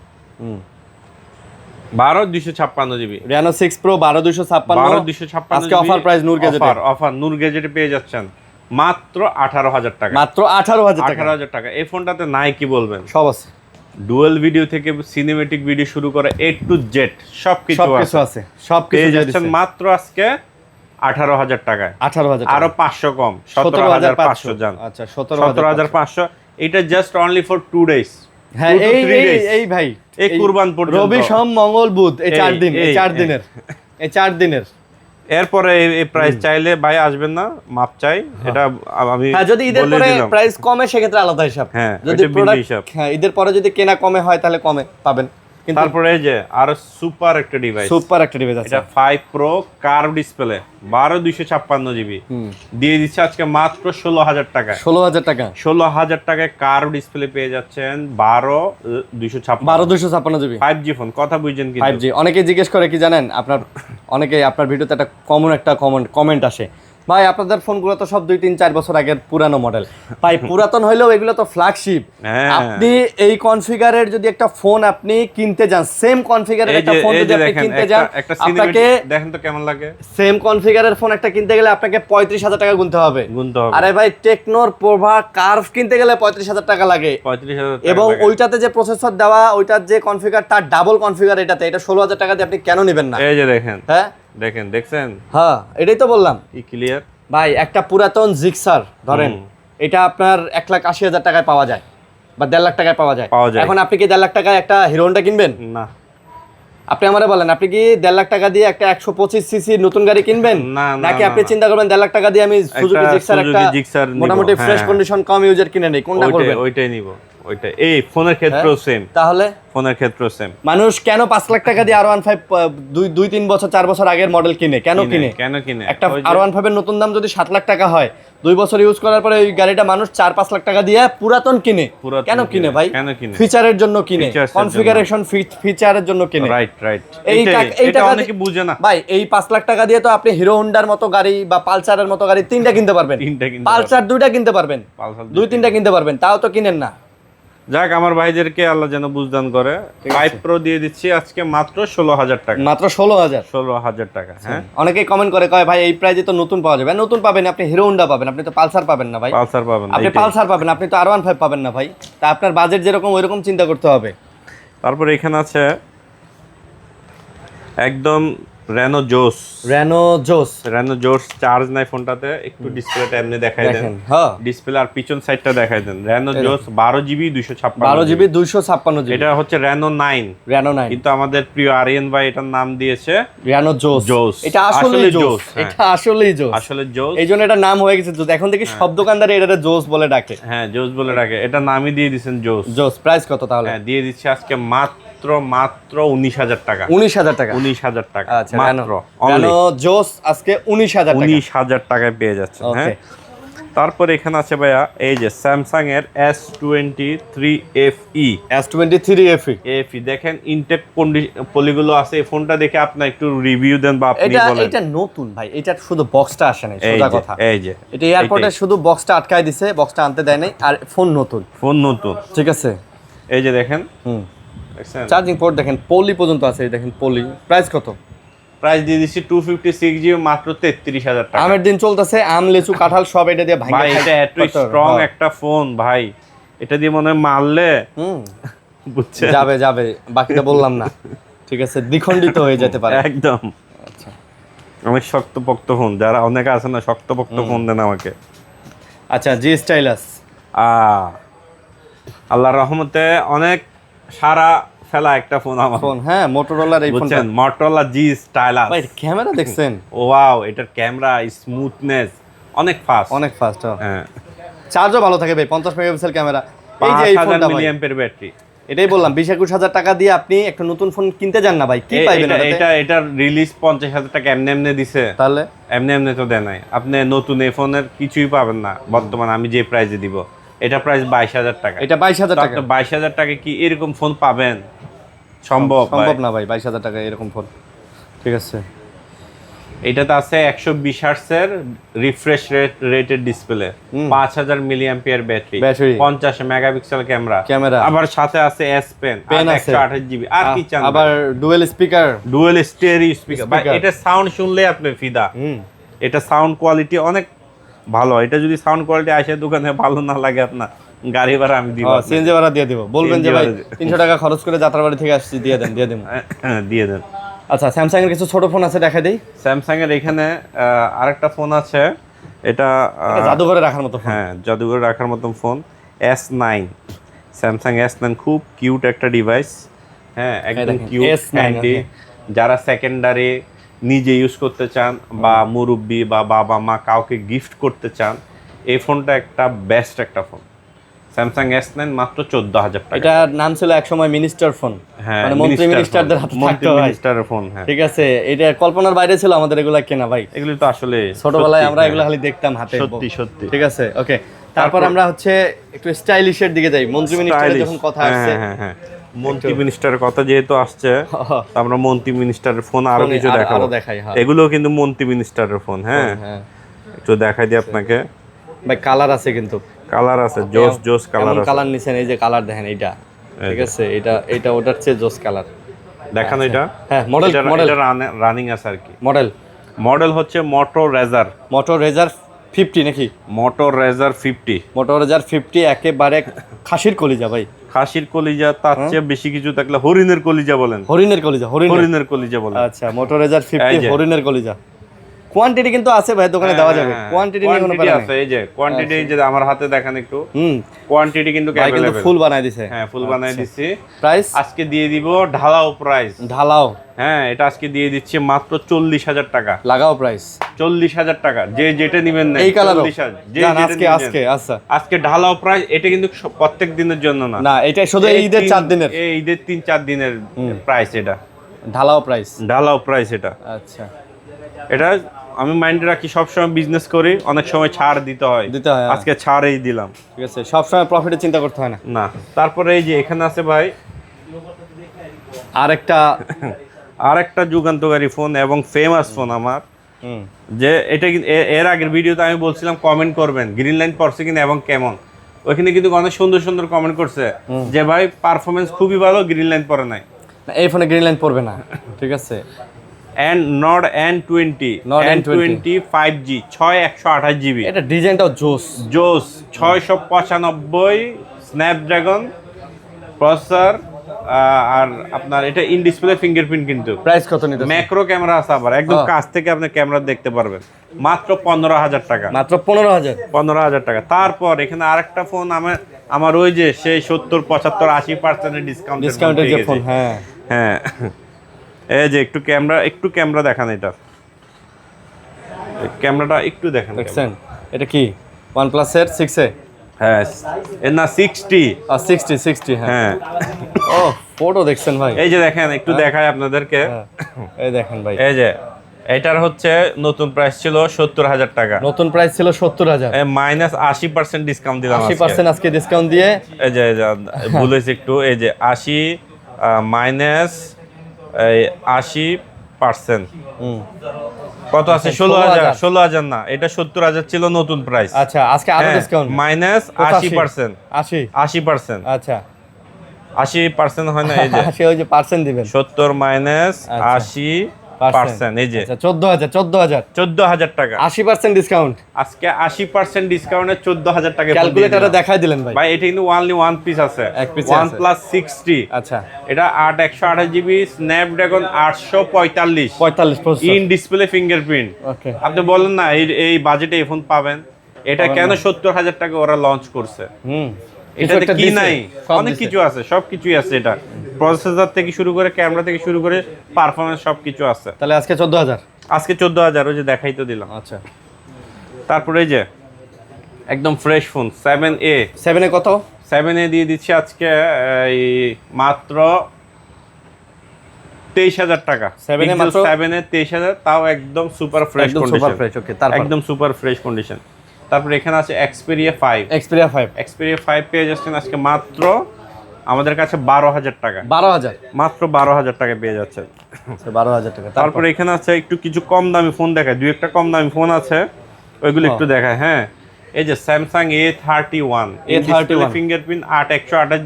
[SPEAKER 1] 12,256GB।
[SPEAKER 2] Reno 6 Pro 12,256 আজকে অফার প্রাইস নূর গ্যাজেটে।
[SPEAKER 1] অফার নূর গ্যাজেটে পেয়ে যাচ্ছেন মাত্র 18,000 টাকা।
[SPEAKER 2] মাত্র 18,000 টাকা।
[SPEAKER 1] 18,000 টাকা। এই ফোনটাতে নাই কি বলবেন,
[SPEAKER 2] সব আছে।
[SPEAKER 1] ডুয়াল ভিডিও থেকে সিনেমেটিক ভিডিও শুরু করে A to Z সবকিছু আছে।
[SPEAKER 2] সবকিছু
[SPEAKER 1] যাচ্ছেন মাত্র আজকে 18,000 টাকায়।
[SPEAKER 2] 18,000
[SPEAKER 1] আরো 500 কম, 17,500 জান।
[SPEAKER 2] আচ্ছা,
[SPEAKER 1] 17,500। এটা জাস্ট অনলি ফর 2 ডেজ।
[SPEAKER 2] হ্যাঁ, এই ভাই,
[SPEAKER 1] এই কুরবান পর্যন্ত,
[SPEAKER 2] রবি সোম মঙ্গল বুধ, এই 4 দিন, এই 4 দিনের।
[SPEAKER 1] এরপরে এই প্রাইস চাইলে ভাই আসবেন না, মাপ চাই। এটা আমি
[SPEAKER 2] যদি ঈদের পরে প্রাইস কমে সেক্ষেত্রে আলাদা হিসাব।
[SPEAKER 1] হ্যাঁ,
[SPEAKER 2] যদি প্রোডাক্ট, হ্যাঁ, ঈদের পরে যদি কেনা কমে হয় তাহলে কমে পাবেন।
[SPEAKER 1] তারপরে এই যে আরো সুপার একটা ডিভাইস আছে, এটা 5 Pro কার্ভ ডিসপ্লে 12,256GB দিয়ে দিচ্ছে আজকে মাত্র 16,000 টাকা।
[SPEAKER 2] 16,000 টাকা,
[SPEAKER 1] 16,000 টাকায় কার্ভ ডিসপ্লে পেয়ে যাচ্ছেন
[SPEAKER 2] 12,256GB
[SPEAKER 1] 5G ফোন। কথা বুঝছেন কি?
[SPEAKER 2] 5G। অনেকে জিজ্ঞেস করে কি জানেন, অনেকে আপনার ভিডিওতে একটা কমেন্ট আসে ভাই আপনাদের ফোনগুলো তো সব 2-3-4 বছর আগের পুরানো মডেল ভাই, পুরাতন হইলেও এগুলো তো ফ্ল্যাগশিপ।
[SPEAKER 1] হ্যাঁ।
[SPEAKER 2] আপনি এই কনফিগারের যদি একটা ফোন আপনি কিনতে যান, সেম কনফিগারের একটা ফোন যদি আপনি কিনতে যান, আপনাকে
[SPEAKER 1] দেখেন তো কেমন লাগে।
[SPEAKER 2] সেম কনফিগারের ফোন একটা কিনতে গেলে আপনাকে 35,000 টাকা গুনতে হবে। আরে ভাই টেকনোর প্রভা কার্ভ কিনতে গেলে 35,000 টাকা লাগে,
[SPEAKER 1] 35,000
[SPEAKER 2] এবং ওইটাতে যে প্রসেসর দেওয়া, ওইটার যে কনফিগার তার ডাবল কনফিগার এটাতে, এটা 16,000 টাকা দিয়ে আপনি কেন নেবেন না?
[SPEAKER 1] এই যে দেখেন,
[SPEAKER 2] হ্যাঁ
[SPEAKER 1] দেখেন, দেখছেন?
[SPEAKER 2] হ্যাঁ, এটাই তো বললাম
[SPEAKER 1] কি ক্লিয়ার
[SPEAKER 2] ভাই। একটা পুরাতন জিক্সার ধরেন, এটা আপনার 1,80,000 টাকায় পাওয়া যায় বা 1.5 লাখ টাকায় পাওয়া যায়। এখন আপনি কি 1.5 লাখ টাকায় একটা হিরো হোন্ডা কিনবেন?
[SPEAKER 1] না।
[SPEAKER 2] আপনি আমারে বলেন, আপনি কি 1.5 লাখ টাকা দিয়ে একটা 125 সিসি নতুন গাড়ি কিনবেন?
[SPEAKER 1] না,
[SPEAKER 2] নাকি আপনি চিন্তা করবেন 1.5 লাখ টাকা দিয়ে আমি সুজুকি জিক্সার একটা মোটামুটি ফ্রেশ কন্ডিশন কম ইউজার কিনে নেই? কোনটা করবেন?
[SPEAKER 1] ওইটাই নিব, ওইটাই। এই ফোনের ক্ষেত্রেও সেম।
[SPEAKER 2] তাহলে
[SPEAKER 1] ফোনের ক্ষেত্রেও সেম।
[SPEAKER 2] মানুষ কেন 5 লাখ টাকা দিয়ে R15 2-3 বছর 4 বছর আগের মডেল কিনে? কেন কিনে? একটা R15 এর নতুন দাম যদি 7 লাখ টাকা হয়, 2 বছর ইউজ করার পরে ওই গাড়িটা মানুষ 4-5 লাখ টাকা দিয়ে পুরাতন কিনে। কেন কিনে ভাই? ফিচারের জন্য কিনে, কনফিগারেশন ফিচারের জন্য কিনে।
[SPEAKER 1] Right, right.
[SPEAKER 2] এই টাকা
[SPEAKER 1] অনেকে বুঝে না
[SPEAKER 2] ভাই। এই 5 লাখ টাকা দিয়ে তো আপনি হিরো হোন্ডার মতো গাড়ি বা পালসারের মতো গাড়ি 3টা কিনতে পারবেন, পালসার 2টা কিনতে পারবেন, 2-3টা কিনতে পারবেন, তাও তো কিনেন না।
[SPEAKER 1] যাক, আমার ভাইদেরকে আল্লাহ যেন বুঝদান করে। 5 প্রো দিয়ে দিচ্ছি আজকে মাত্র 16,000 টাকা।
[SPEAKER 2] মাত্র 16,000
[SPEAKER 1] টাকা। হ্যাঁ,
[SPEAKER 2] অনেকেই কমেন্ট করে কয় ভাই এই প্রাইজে তো নতুন পাওয়া যাবে। নতুন পাবেন আপনি হিরো হোন্ডা পাবেন, আপনি তো পালসার পাবেন না ভাই।
[SPEAKER 1] পালসার পাবেন না,
[SPEAKER 2] আপনি পালসার পাবেন, আপনি তো R15 পাবেন না ভাই। তা আপনার বাজেট যেরকম ওইরকম চিন্তা করতে হবে।
[SPEAKER 1] তারপর এখানে আছে একদম রেনো জোস চার্জ নাই ফোনটাতে। একটু ডিসপ্লেটা এমনি দেখাই দেন।
[SPEAKER 2] হ্যাঁ,
[SPEAKER 1] ডিসপ্লে আর পিছন সাইডটা দেখাই দেন। রেনো জোস 12GB
[SPEAKER 2] 256
[SPEAKER 1] এটা হচ্ছে রেনো 9। কিন্তু আমাদের প্রিয় আরিয়ান ভাই এটার নাম দিয়েছে
[SPEAKER 2] রেনো জোস। এটা আসলে জোস, এটা আসলেই জোস, আসলে জোস। এইজন্য এটা নাম হয়ে গেছে জোস। এখন থেকে সব দোকানদার এটারে জোস বলে ডাকে।
[SPEAKER 1] হ্যাঁ, জোস বলে ডাকে। এটা নামই দিয়ে দিবেন জোস।
[SPEAKER 2] প্রাইস কত তাহলে?
[SPEAKER 1] হ্যাঁ, দিয়ে দিচ্ছি আজকে মাত্র 19,000 টাকা।
[SPEAKER 2] 19,000 টাকা।
[SPEAKER 1] আচ্ছা, মাত্র
[SPEAKER 2] রেনো জোস আজকে 19,000
[SPEAKER 1] টাকায় পেয়ে যাচ্ছেন। হ্যাঁ, তারপর এখানে আছে ভাইয়া এই যে স্যামসাং এর S23 FE দেখেন, ইনটেক পলিগুলো আছে। এই ফোনটা দেখে আপনি একটু রিভিউ দেন বা আপনি বলেন।
[SPEAKER 2] এটা নতুন ভাই, এটা শুধু বক্সটা আসে নাই, সোজা কথা।
[SPEAKER 1] এই যে
[SPEAKER 2] এটা এয়ারপোর্টে শুধু বক্সটা আটকায় দিছে, বক্সটা আনতে দেয় নাই। আর ফোন নতুন, ঠিক আছে।
[SPEAKER 1] এই যে দেখেন,
[SPEAKER 2] চার্জিং পোর্ট দেখেন, পলি পর্যন্ত আছে। দেখেন পলি। প্রাইস কত?
[SPEAKER 1] প্রাইস দিয়ে দিচ্ছি 256GB মাত্র 33,000 টাকা।
[SPEAKER 2] আমের দিন চলতেছে, আম লিচু কাঁঠাল সব এটা দিয়ে ভাঙা।
[SPEAKER 1] ভাই এটা এত স্ট্রং একটা ফোন ভাই, এটা দিয়ে মনে হয় মারলে বুঝছেন
[SPEAKER 2] যাবে। বাকিটা বললাম না, ঠিক আছে, দ্বিখণ্ডিত হয়ে যেতে পারে
[SPEAKER 1] একদম। আচ্ছা, অনেক শক্তপোক্ত ফোন, যারা অনেকে আছে না শক্তপোক্ত ফোন দেন আমাকে।
[SPEAKER 2] আচ্ছা, জি স্টাইলাস
[SPEAKER 1] আল্লাহর রহমতে অনেক সারা ফেলা একটা ফোন আমার
[SPEAKER 2] ফোন। হ্যাঁ, মোটরোলার এই ফোনটা,
[SPEAKER 1] মোটরোলা জি স্টাইলাস।
[SPEAKER 2] ভাই ক্যামেরা দেখছেন?
[SPEAKER 1] ওয়াও, এটার ক্যামেরা স্মুথনেস অনেক ফাস্ট। হ্যাঁ,
[SPEAKER 2] চার্জও ভালো থাকে ভাই, 50 মেগাপিক্সেল ক্যামেরা। এই যে এই ফোনটা ভাই,
[SPEAKER 1] মিলিঅ্যাম্পের ব্যাটারি।
[SPEAKER 2] এটাই বললাম, 20-21 হাজার টাকা দিয়ে আপনি একটা নতুন ফোন কিনতে যান না ভাই, কি পাইবেন?
[SPEAKER 1] এটার রিলিজ 50,000 টাকা এমনি দিছে, তাহলে এমনি তো দেয় নাই। আপনি নতুন এই ফোনের কিছুই পাবেন না বর্তমানে আমি যে প্রাইসে দিব। এটা প্রাইস 22,000 টাকা।
[SPEAKER 2] এটা 22,000 টাকা।
[SPEAKER 1] 22,000 টাকা কি এরকম ফোন পাবেন? সম্ভব
[SPEAKER 2] না ভাই, 22,000 টাকা এরকম ফোন, ঠিক আছে।
[SPEAKER 1] এটাতে আছে 120 হার্টজের refresh rated display, 5000 milliampere battery, 50 megapixel camera, আবার সাথে আছে S পেন, 128GB। আর কি চান?
[SPEAKER 2] আবার ডুয়াল
[SPEAKER 1] স্টেরিও স্পিকার। ভাই এটা সাউন্ড শুনলে আপনি ফিদা। এটা সাউন্ড কোয়ালিটি অনেক ভালো। এটা যদি সাউন্ড কোয়ালিটি আসে দোকানে ভালো না লাগে, আপনার গাড়ি ভাড়া আমি দিব,
[SPEAKER 2] সিএনজি ভাড়া দিয়ে দিব। বলবেন যে ভাই 300 টাকা খরচ করে যাত্রাবাড়ি থেকে আসছি, দিয়ে দেন।
[SPEAKER 1] দিয়ে দেন।
[SPEAKER 2] আচ্ছা, স্যামসাং এর কিছু ছোট ফোন আছে, দেখাই দেই।
[SPEAKER 1] স্যামসাং এর এখানে আরেকটা ফোন আছে, এটা
[SPEAKER 2] জাদুঘরে রাখার মতো ফোন।
[SPEAKER 1] হ্যাঁ, জাদুঘরে রাখার মতো ফোন, S9। স্যামসাং S9 খুব কিউট একটা ডিভাইস। হ্যাঁ, একদম কিউট। যারা সেকেন্ডারি নিজে ইউজ করতে চান বা মুরব্বি বা বাবা মা কাউকে গিফট করতে চান, এই ফোনটা একটা বেস্ট একটা ফোন। স্যামসাং S9 মাত্র 14,000 টাকা।
[SPEAKER 2] এটার নাম ছিল একসময় মিনিস্টার ফোন, মানে মন্ত্রী মিনিস্টারদের হাতে থাকতো ভাই। মিনিস্টারের ফোন, হ্যাঁ, ঠিক আছে। এটা কল্পনার বাইরে ছিল আমাদের এগুলা কেনা ভাই।
[SPEAKER 1] এগুলো তো আসলে
[SPEAKER 2] ছোটবেলায় আমরা এগুলো খালি দেখতাম হাতে। সত্যি, ঠিক আছে। ওকে, তারপর আমরা হচ্ছে একটু স্টাইলিশের দিকে যাই। মন্ত্রী মিনিস্টারের যখন কথা আসছে,
[SPEAKER 1] হ্যাঁ, মন্ত্রী মিনিস্টারের কথা যেহেতু আসছে, আমরা মন্ত্রী মিনিস্টারের ফোন আরো কিছু দেখাবো। এগুলো কিন্তু মন্ত্রী মিনিস্টারের ফোন। হ্যাঁ, একটু দেখাই দিই আপনাকে।
[SPEAKER 2] ভাই কালার আছে কিন্তু,
[SPEAKER 1] কালার আছে, জোস জোস কালার আছে।
[SPEAKER 2] কালার নিছেন, এই যে কালার দেখেন, এইটা ঠিক আছে, এটা ওটার চেয়ে জোস কালার।
[SPEAKER 1] দেখেন এটা,
[SPEAKER 2] হ্যাঁ মডেল
[SPEAKER 1] রানিং আছে আর কি।
[SPEAKER 2] মডেল
[SPEAKER 1] হচ্ছে মোটো
[SPEAKER 2] রেজার 50 নাকি?
[SPEAKER 1] মোটো রেজার 50।
[SPEAKER 2] মোটো রেজার 50 একেবারে খাসির কলিজা ভাই।
[SPEAKER 1] খাসির কলিজা, তার চেয়ে বেশি কিছু থাকলে হরিণের কলিজা বলেন।
[SPEAKER 2] হরিণের কলিজা বলেন। আচ্ছা মোটো রেজার 50 হরিণের কলিজা। কোয়ান্টিটি কিন্তু আছে ভাই, দোকানে দেওয়া যাবে। কোয়ান্টিটি নিয়ে কোনো ব্যাপার
[SPEAKER 1] আছে। এই যে কোয়ান্টিটি, এই যে আমার হাতে দেখেন একটু, কোয়ান্টিটি কিন্তু
[SPEAKER 2] ভাই কিন্তু ফুল বানায় দিছে।
[SPEAKER 1] হ্যাঁ ফুল বানায় দিছি।
[SPEAKER 2] প্রাইস
[SPEAKER 1] আজকে দিয়ে দিব ঢালাও প্রাইস। হ্যাঁ এটা আজকে দিয়ে দিচ্ছি মাত্র 40,000 টাকা।
[SPEAKER 2] লাগাও প্রাইস
[SPEAKER 1] 40,000 টাকা। যে যেটা নেবেন না,
[SPEAKER 2] এই কালার
[SPEAKER 1] 40,000 যে যেটা
[SPEAKER 2] আচ্ছা
[SPEAKER 1] আজকে ঢালাও প্রাইস। এটা কিন্তু প্রত্যেক দিনের জন্য না,
[SPEAKER 2] না এটা শুধু ঈদের 4 দিনের,
[SPEAKER 1] এই ঈদের 3-4 দিনের প্রাইস। এটা
[SPEAKER 2] ঢালাও প্রাইস
[SPEAKER 1] এটা।
[SPEAKER 2] আচ্ছা
[SPEAKER 1] এটা আমি মাইন্ডে রাখি, সবসময় বিজনেস করি, অনেক সময় ছাড় দিতে হয়। আজকে ছাড়ই দিলাম,
[SPEAKER 2] ঠিক আছে, সবসময় প্রফিটের চিন্তা করতে হয়
[SPEAKER 1] না। তারপরে এই যে এখানে আছে ভাই আরেকটা যুগান্তকারী ফোন এবং ফেমাস ফোন আমার, যে এটা এর আগের ভিডিওতে আমি বলছিলাম কমেন্ট করবেন গ্রিন লাইন পড়ছে কিনা এবং কেমন। ওইখানে কিন্তু অনেক সুন্দর সুন্দর কমেন্ট করছে যে ভাই পারফরমেন্স খুবই ভালো, গ্রিন লাইন পড়ে নাই।
[SPEAKER 2] এই ফোনে গ্রিন লাইন পড়বে না, ঠিক আছে।
[SPEAKER 1] Nord N20 5G 6128 GB।
[SPEAKER 2] এটা ডিজাইনটাও জোস
[SPEAKER 1] 695 স্ন্যাপড্রাগন প্রসেসর। আর আপনার এটা ইন ডিসপ্লে ফিঙ্গারপ্রিন্ট। কিন্তু
[SPEAKER 2] প্রাইস কত নিতে?
[SPEAKER 1] ম্যাক্রো ক্যামেরা আছে, আবার একদম কাছ থেকে আপনি ক্যামেরা দেখতে পারবেন। মাত্র 15,000 টাকা।
[SPEAKER 2] মাত্র 15,000
[SPEAKER 1] টাকা। তারপর এখানে আরেকটা ফোন আমার ওই যে সেই 70 75 80% ডিসকাউন্টের
[SPEAKER 2] যে ফোন। হ্যাঁ
[SPEAKER 1] হ্যাঁ এই যে একটু ক্যামেরা দেখান। এটা ক্যামেরাটা একটু দেখেন।
[SPEAKER 2] দেখছেন এটা কি OnePlus এর 6A?
[SPEAKER 1] হ্যাঁ না 60 হ্যাঁ।
[SPEAKER 2] ও ফটো দেখছেন ভাই?
[SPEAKER 1] এই যে দেখেন, একটু দেখাই আপনাদেরকে।
[SPEAKER 2] এই দেখেন ভাই,
[SPEAKER 1] এই যে এটার হচ্ছে নতুন প্রাইস ছিল 70,000 টাকা।
[SPEAKER 2] নতুন প্রাইস ছিল 70,000,
[SPEAKER 1] মাইনাস 80% ডিসকাউন্ট দিলাম।
[SPEAKER 2] 80% আজকে ডিসকাউন্ট দিয়ে।
[SPEAKER 1] এই যে ভুলেছি একটু, এই যে 80 মাইনাস 80%। কত আছে? 16,000 না, এটা 70,000 ছিল নতুন প্রাইস।
[SPEAKER 2] আচ্ছা আজকে আরো ডিসকাউন্ট
[SPEAKER 1] মাইনাস 80%।
[SPEAKER 2] 80%। আচ্ছা
[SPEAKER 1] 80% হয় না? এই যে
[SPEAKER 2] 80 ওই যে পার্সেন্ট দিবেন।
[SPEAKER 1] 70 মাইনাস 80%। এই যে
[SPEAKER 2] 14,000
[SPEAKER 1] টাকা।
[SPEAKER 2] 80% ডিসকাউন্ট।
[SPEAKER 1] আজকে 80% ডিসকাউন্টে 14,000 টাকা।
[SPEAKER 2] ক্যালকুলেটরে দেখাই দিলেন ভাই।
[SPEAKER 1] ভাই এটা কিন্তু অনলি ওয়ান পিস আছে, OnePlus 60।
[SPEAKER 2] আচ্ছা
[SPEAKER 1] এটা 128 GB Snapdragon 845 in display fingerprint.
[SPEAKER 2] Okay
[SPEAKER 1] আপনি বলেন না এই বাজেটে এই ফোন পাবেন? এটা কেন 70,000 টাকা ওরা লঞ্চ করছে? এটাতে কি নাই? অনেক কিছু আছে, সবকিছুই আছে। এটা প্রসেসর থেকে শুরু করে ক্যামেরা থেকে শুরু করে পারফরম্যান্স সবকিছু আছে।
[SPEAKER 2] তাহলে আজকে 14,000।
[SPEAKER 1] আজকে 14,000, ওই যে দেখাই তো দিলাম।
[SPEAKER 2] আচ্ছা
[SPEAKER 1] তারপরে এই যে একদম ফ্রেশ ফোন 7A।
[SPEAKER 2] 7A কত?
[SPEAKER 1] 7A দিয়ে দিচ্ছি আজকে এই মাত্র 23,000 টাকা।
[SPEAKER 2] 7A মাত্র
[SPEAKER 1] 7A 23,000, তাও একদম সুপার ফ্রেশ কন্ডিশন।
[SPEAKER 2] ওকে তারপর
[SPEAKER 1] একদম সুপার ফ্রেশ কন্ডিশন। তারপরে এখানে আছে Xperia 5 পেয়ে যাচ্ছেন আজকে মাত্র আমাদের কাছে 12,000 টাকা।
[SPEAKER 2] 12,000
[SPEAKER 1] মাত্র 12,000 টাকা পেয়ে যাচ্ছেন।
[SPEAKER 2] 12,000 টাকা।
[SPEAKER 1] তারপরে এখানে আছে একটু কিছু কম দামি ফোন দেখায়, দুই একটা কম দামি ফোন আছে, ওইগুলো একটু দেখায়। হ্যাঁ এই যে Samsung A31 fingerprint 8128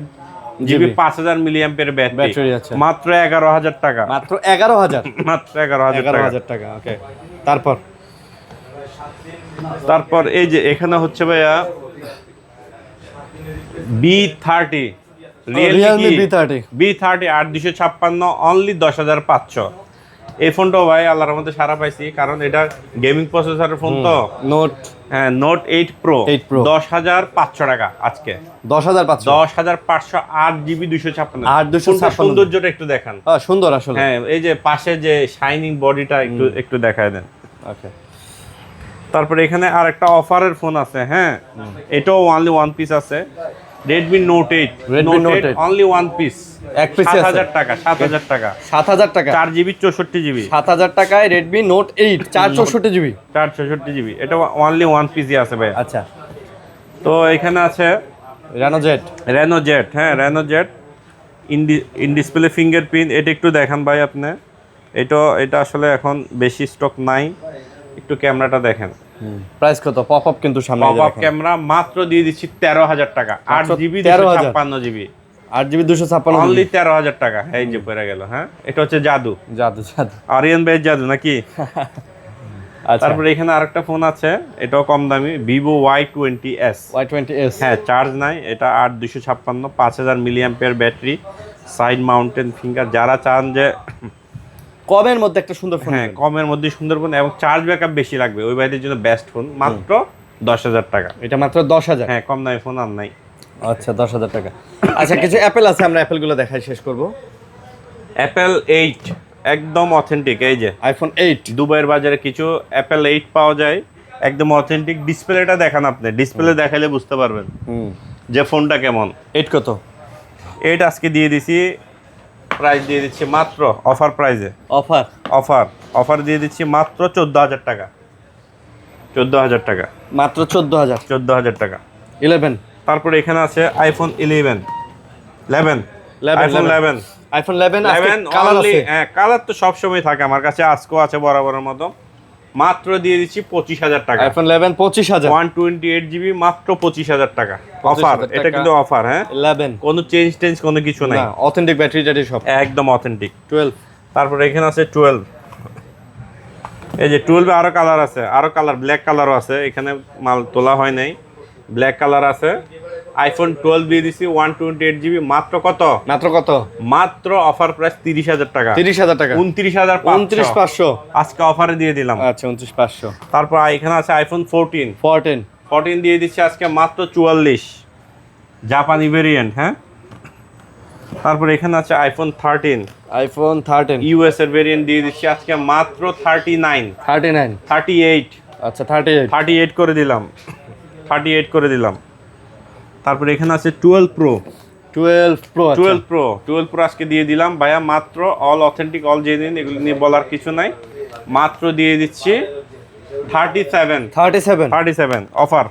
[SPEAKER 1] GB 5000 milliampere battery আছে, মাত্র 11,000 টাকা।
[SPEAKER 2] মাত্র 11,000
[SPEAKER 1] মাত্র 11,000
[SPEAKER 2] টাকা। ওকে
[SPEAKER 1] তারপর এই যে এখানে হচ্ছে ভাইয়া B30 Realme B30 8256 অনলি 10,500। এই ফোনটাও ভাই আল্লাহর রহমতে সারা পাইছি, কারণ এটা গেমিং প্রসেসরের ফোন তো। নোট 8 প্রো 10,500 টাকা আজকে। 10,500 8GB 256। সৌন্দর্যটা একটু দেখান।
[SPEAKER 2] সুন্দর আসলে।
[SPEAKER 1] হ্যাঁ এই যে পাশে যে শাইনিং বডিটা একটু দেখায় দেন।
[SPEAKER 2] ওকে
[SPEAKER 1] তারপরে এখানে আরেকটা অফারের ফোন আছে। হ্যাঁ এটাও অনলি ওয়ান পিস আছে, Redmi Note 8 only one piece,
[SPEAKER 2] এক পিস
[SPEAKER 1] 7,000 টাকা।
[SPEAKER 2] 7,000 টাকা
[SPEAKER 1] 4GB 64GB।
[SPEAKER 2] 7,000 টাকায় Redmi Note 8 464GB।
[SPEAKER 1] এটা অনলি ওয়ান পিসই আছে ভাই।
[SPEAKER 2] আচ্ছা
[SPEAKER 1] তো এখানে আছে Reno Jet। হ্যাঁ Reno Jet in display fingerprint. এটা একটু দেখান ভাই আপনি। এটা আসলে এখন বেশি স্টক নাই, একটু ক্যামেরাটা দেখেন।
[SPEAKER 2] প্রাইস কত? পপ আপ কিন্তু সামনে
[SPEAKER 1] পপ আপ ক্যামেরা মাত্র দিয়ে দিচ্ছি 13,000 টাকা, 8GB 256GB,
[SPEAKER 2] 8GB 256
[SPEAKER 1] অনলি 13,000 টাকা। এই যে পড়ে গেল। হ্যাঁ, এটা হচ্ছে জাদু,
[SPEAKER 2] জাদু জাদু।
[SPEAKER 1] আরিয়ান ভাইয়ের জাদু নাকি?
[SPEAKER 2] আচ্ছা,
[SPEAKER 1] তারপরে এখানে আরেকটা ফোন আছে, এটাও কম দামি, ভিভো Y20s।
[SPEAKER 2] Y20s,
[SPEAKER 1] হ্যাঁ, চার্জ নাই, এটা 8256, 5000 milliampere battery, side mountain finger. যারা চান যে
[SPEAKER 2] কমের মধ্যে একটা সুন্দর ফোন,
[SPEAKER 1] হ্যাঁ কমের মধ্যে সুন্দর ফোন এবং চার্জ ব্যাকআপ বেশি লাগবে, ওই ভাইদের জন্য বেস্ট ফোন, মাত্র 10,000 টাকা।
[SPEAKER 2] এটা মাত্র 10,000?
[SPEAKER 1] হ্যাঁ, কম দামি ফোন আর নাই।
[SPEAKER 2] আচ্ছা, 10,000 টাকা। আচ্ছা, কিছু অ্যাপেল আছে, আমরা অ্যাপেলগুলো দেখাই শেষ করব।
[SPEAKER 1] অ্যাপেল 8 একদম অথেন্টিক। এই যে
[SPEAKER 2] আইফোন 8
[SPEAKER 1] দুবাইয়ের বাজারে কিছু অ্যাপেল 8 পাওয়া যায়, একদম অথেন্টিক। ডিসপ্লেটা দেখান, আপনি ডিসপ্লে দেখাইলে বুঝতে পারবেন যে ফোনটা কেমন।
[SPEAKER 2] 8 কত?
[SPEAKER 1] 8 আজকে দিয়ে দিছি, প্রাইস দিয়ে দিচ্ছি মাত্র অফার প্রাইসে।
[SPEAKER 2] অফার
[SPEAKER 1] অফার দিয়ে দিচ্ছি মাত্র 14,000 টাকা। 14,000 টাকা,
[SPEAKER 2] মাত্র 14,000।
[SPEAKER 1] 14,000 টাকা।
[SPEAKER 2] 11,
[SPEAKER 1] তারপরে এখানে আছে আইফোন 11, আইফোন 11,
[SPEAKER 2] আইফোন 11 আজকে
[SPEAKER 1] 11
[SPEAKER 2] কালার
[SPEAKER 1] only।
[SPEAKER 2] আছে।
[SPEAKER 1] হ্যাঁ, কালার তো সবসময় থাকে আমার কাছে, আজকেও আছে বরাবরের মতো। মাত্র দিয়ে দিচ্ছি 25,000 টাকা।
[SPEAKER 2] আইফোন 11 25,000,
[SPEAKER 1] 128GB মাত্র 25,000 টাকা।
[SPEAKER 2] 25,000
[SPEAKER 1] অফার, এটা
[SPEAKER 2] টাকা।
[SPEAKER 1] কিন্তু অফার। হ্যাঁ,
[SPEAKER 2] 11
[SPEAKER 1] কোনো চেঞ্জ কোনো কিছু নাই,
[SPEAKER 2] না, অথেন্টিক ব্যাটারি টাটি সব
[SPEAKER 1] একদম অথেন্টিক।
[SPEAKER 2] 12,
[SPEAKER 1] তারপরে এখানে আছে 12। এই যে 12 আরো কালার আছে, আরো কালার, ব্ল্যাক কালারও আছে, এখানে মাল তোলা হয় নাই, ব্ল্যাক কালার আছে। আইফোন 12 দিয়ে দিছি 128GB মাত্র কত? মাত্র অফার প্রাইস 30,000 টাকা।
[SPEAKER 2] 30,000 টাকা,
[SPEAKER 1] 29,500,
[SPEAKER 2] 29,500।
[SPEAKER 1] আজকে অফারে দিয়ে দিলাম।
[SPEAKER 2] আচ্ছা, 29,500।
[SPEAKER 1] তারপর এখানে আছে আইফোন 14
[SPEAKER 2] 14
[SPEAKER 1] দিয়ে দিচ্ছি আজকে মাত্র 44, জাপানি ভেরিয়েন্ট। হ্যাঁ, তারপর এখানে আছে আইফোন 13 ইউএস এর ভেরিয়েন্ট, দিয়ে দিচ্ছি আজকে মাত্র 38।
[SPEAKER 2] আচ্ছা, 38
[SPEAKER 1] করে দিলাম, 38 করে দিলাম। তারপর এখানে আছে 12 প্রো। 12 প্রো আজকে দিয়ে দিলাম ভাইয়া মাত্র, অল অথেন্টিক, অল জেনুইন, এগুলো নিয়ে বলার কিছু নাই, মাত্র দিয়ে দিচ্ছি 37 অফার।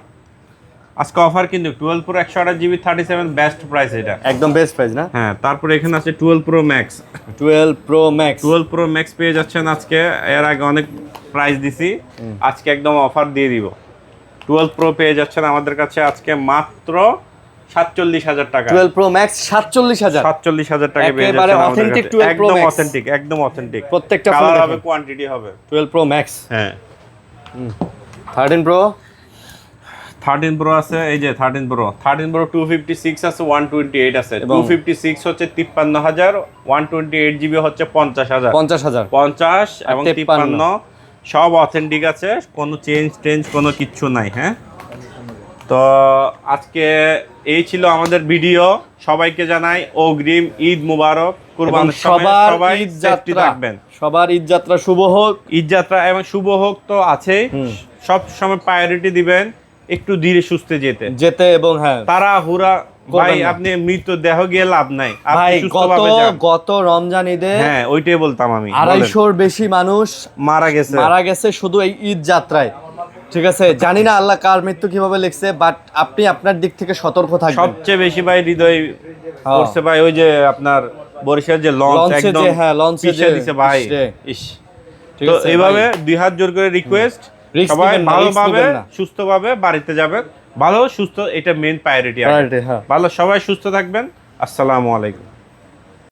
[SPEAKER 1] আজকে অফার কিন্তু 12 প্রো 128GB 37 বেস্ট প্রাইস, এটা
[SPEAKER 2] একদম বেস্ট প্রাইস না?
[SPEAKER 1] হ্যাঁ, তারপরে এখানে আছে 12 প্রো ম্যাক্স।
[SPEAKER 2] 12
[SPEAKER 1] প্রো ম্যাক্স পেয়ে যাচ্ছেন আজকে, এর আগে অনেক প্রাইস দিছি, আজকে একদম অফার দিয়ে দিব। 12 প্রো পেয়ে যাচ্ছেন আমাদের কাছে আজকে মাত্র 47,000 টাকা।
[SPEAKER 2] 12 প্রো ম্যাক্স 47,000
[SPEAKER 1] টাকা পেয়ে
[SPEAKER 2] একেবারে
[SPEAKER 1] যাচ্ছেন আমাদের
[SPEAKER 2] authentic
[SPEAKER 1] কাছে।
[SPEAKER 2] 12 Pro Max।
[SPEAKER 1] একদম অথেন্টিক,
[SPEAKER 2] প্রত্যেকটা ফোন
[SPEAKER 1] কালার
[SPEAKER 2] দেখেন।
[SPEAKER 1] হবে, কোয়ান্টিটি হবে।
[SPEAKER 2] 12 প্রো ম্যাক্স।
[SPEAKER 1] হ্যাঁ,
[SPEAKER 2] 13 প্রো
[SPEAKER 1] আছে, এই যে 13 প্রো 256 আছে, 128 আছে। 256 হচ্ছে 53,000, 128GB হচ্ছে 50,000। 50 এবং 53 সব অথেন্টিক আছে, কোনো চেঞ্জ কোনো কিচ্ছু নাই। হ্যাঁ, তো আজকে এই ছিল আমাদের ভিডিও। সবাইকে জানাই অগ্রিম ঈদ মুবারক, কুরবানির সময় সবাই সেফটি থাকবেন,
[SPEAKER 2] সবার ঈদ যাত্রা শুভ হোক।
[SPEAKER 1] ঈদ যাত্রা এবং শুভ হোক তো আছেই, সব সময় প্রায়োরিটি দিবেন একটু ধীরে সুস্থে যেতে
[SPEAKER 2] এবং হ্যাঁ,
[SPEAKER 1] তারা হুরা ভাই, আপনি মৃত দেহ গিয়ে লাভ নাই, আপনি সুস্থভাবে যান।
[SPEAKER 2] গত রমজান ঈদে
[SPEAKER 1] হ্যাঁ, ওইটাই বলতাম আমি,
[SPEAKER 2] 250-র বেশি মানুষ মারা গেছে শুধু এই ঈদ যাত্রায়। ঠিক আছে, জানি না আল্লাহ কার মৃত্যু কিভাবে লিখছে, বাট আপনি আপনার দিক থেকে সতর্ক থাকবেন।
[SPEAKER 1] সবচেয়ে বেশি ভাই হৃদয় করছে ভাই ওই যে আপনার বরিশাল যে লঞ্চ, একদম পিছিয়ে দিছে ভাই। ইস, তো এইভাবে দুই হাত জোর করে রিকোয়েস্ট, সবাই ভালোভাবে সুস্থভাবে বাড়িতে যাবেন, ভালো সুস্থ, এটা মেইন প্রায়োরিটি। ভালো সবাই সুস্থ থাকবেন। আসসালামু আলাইকুম।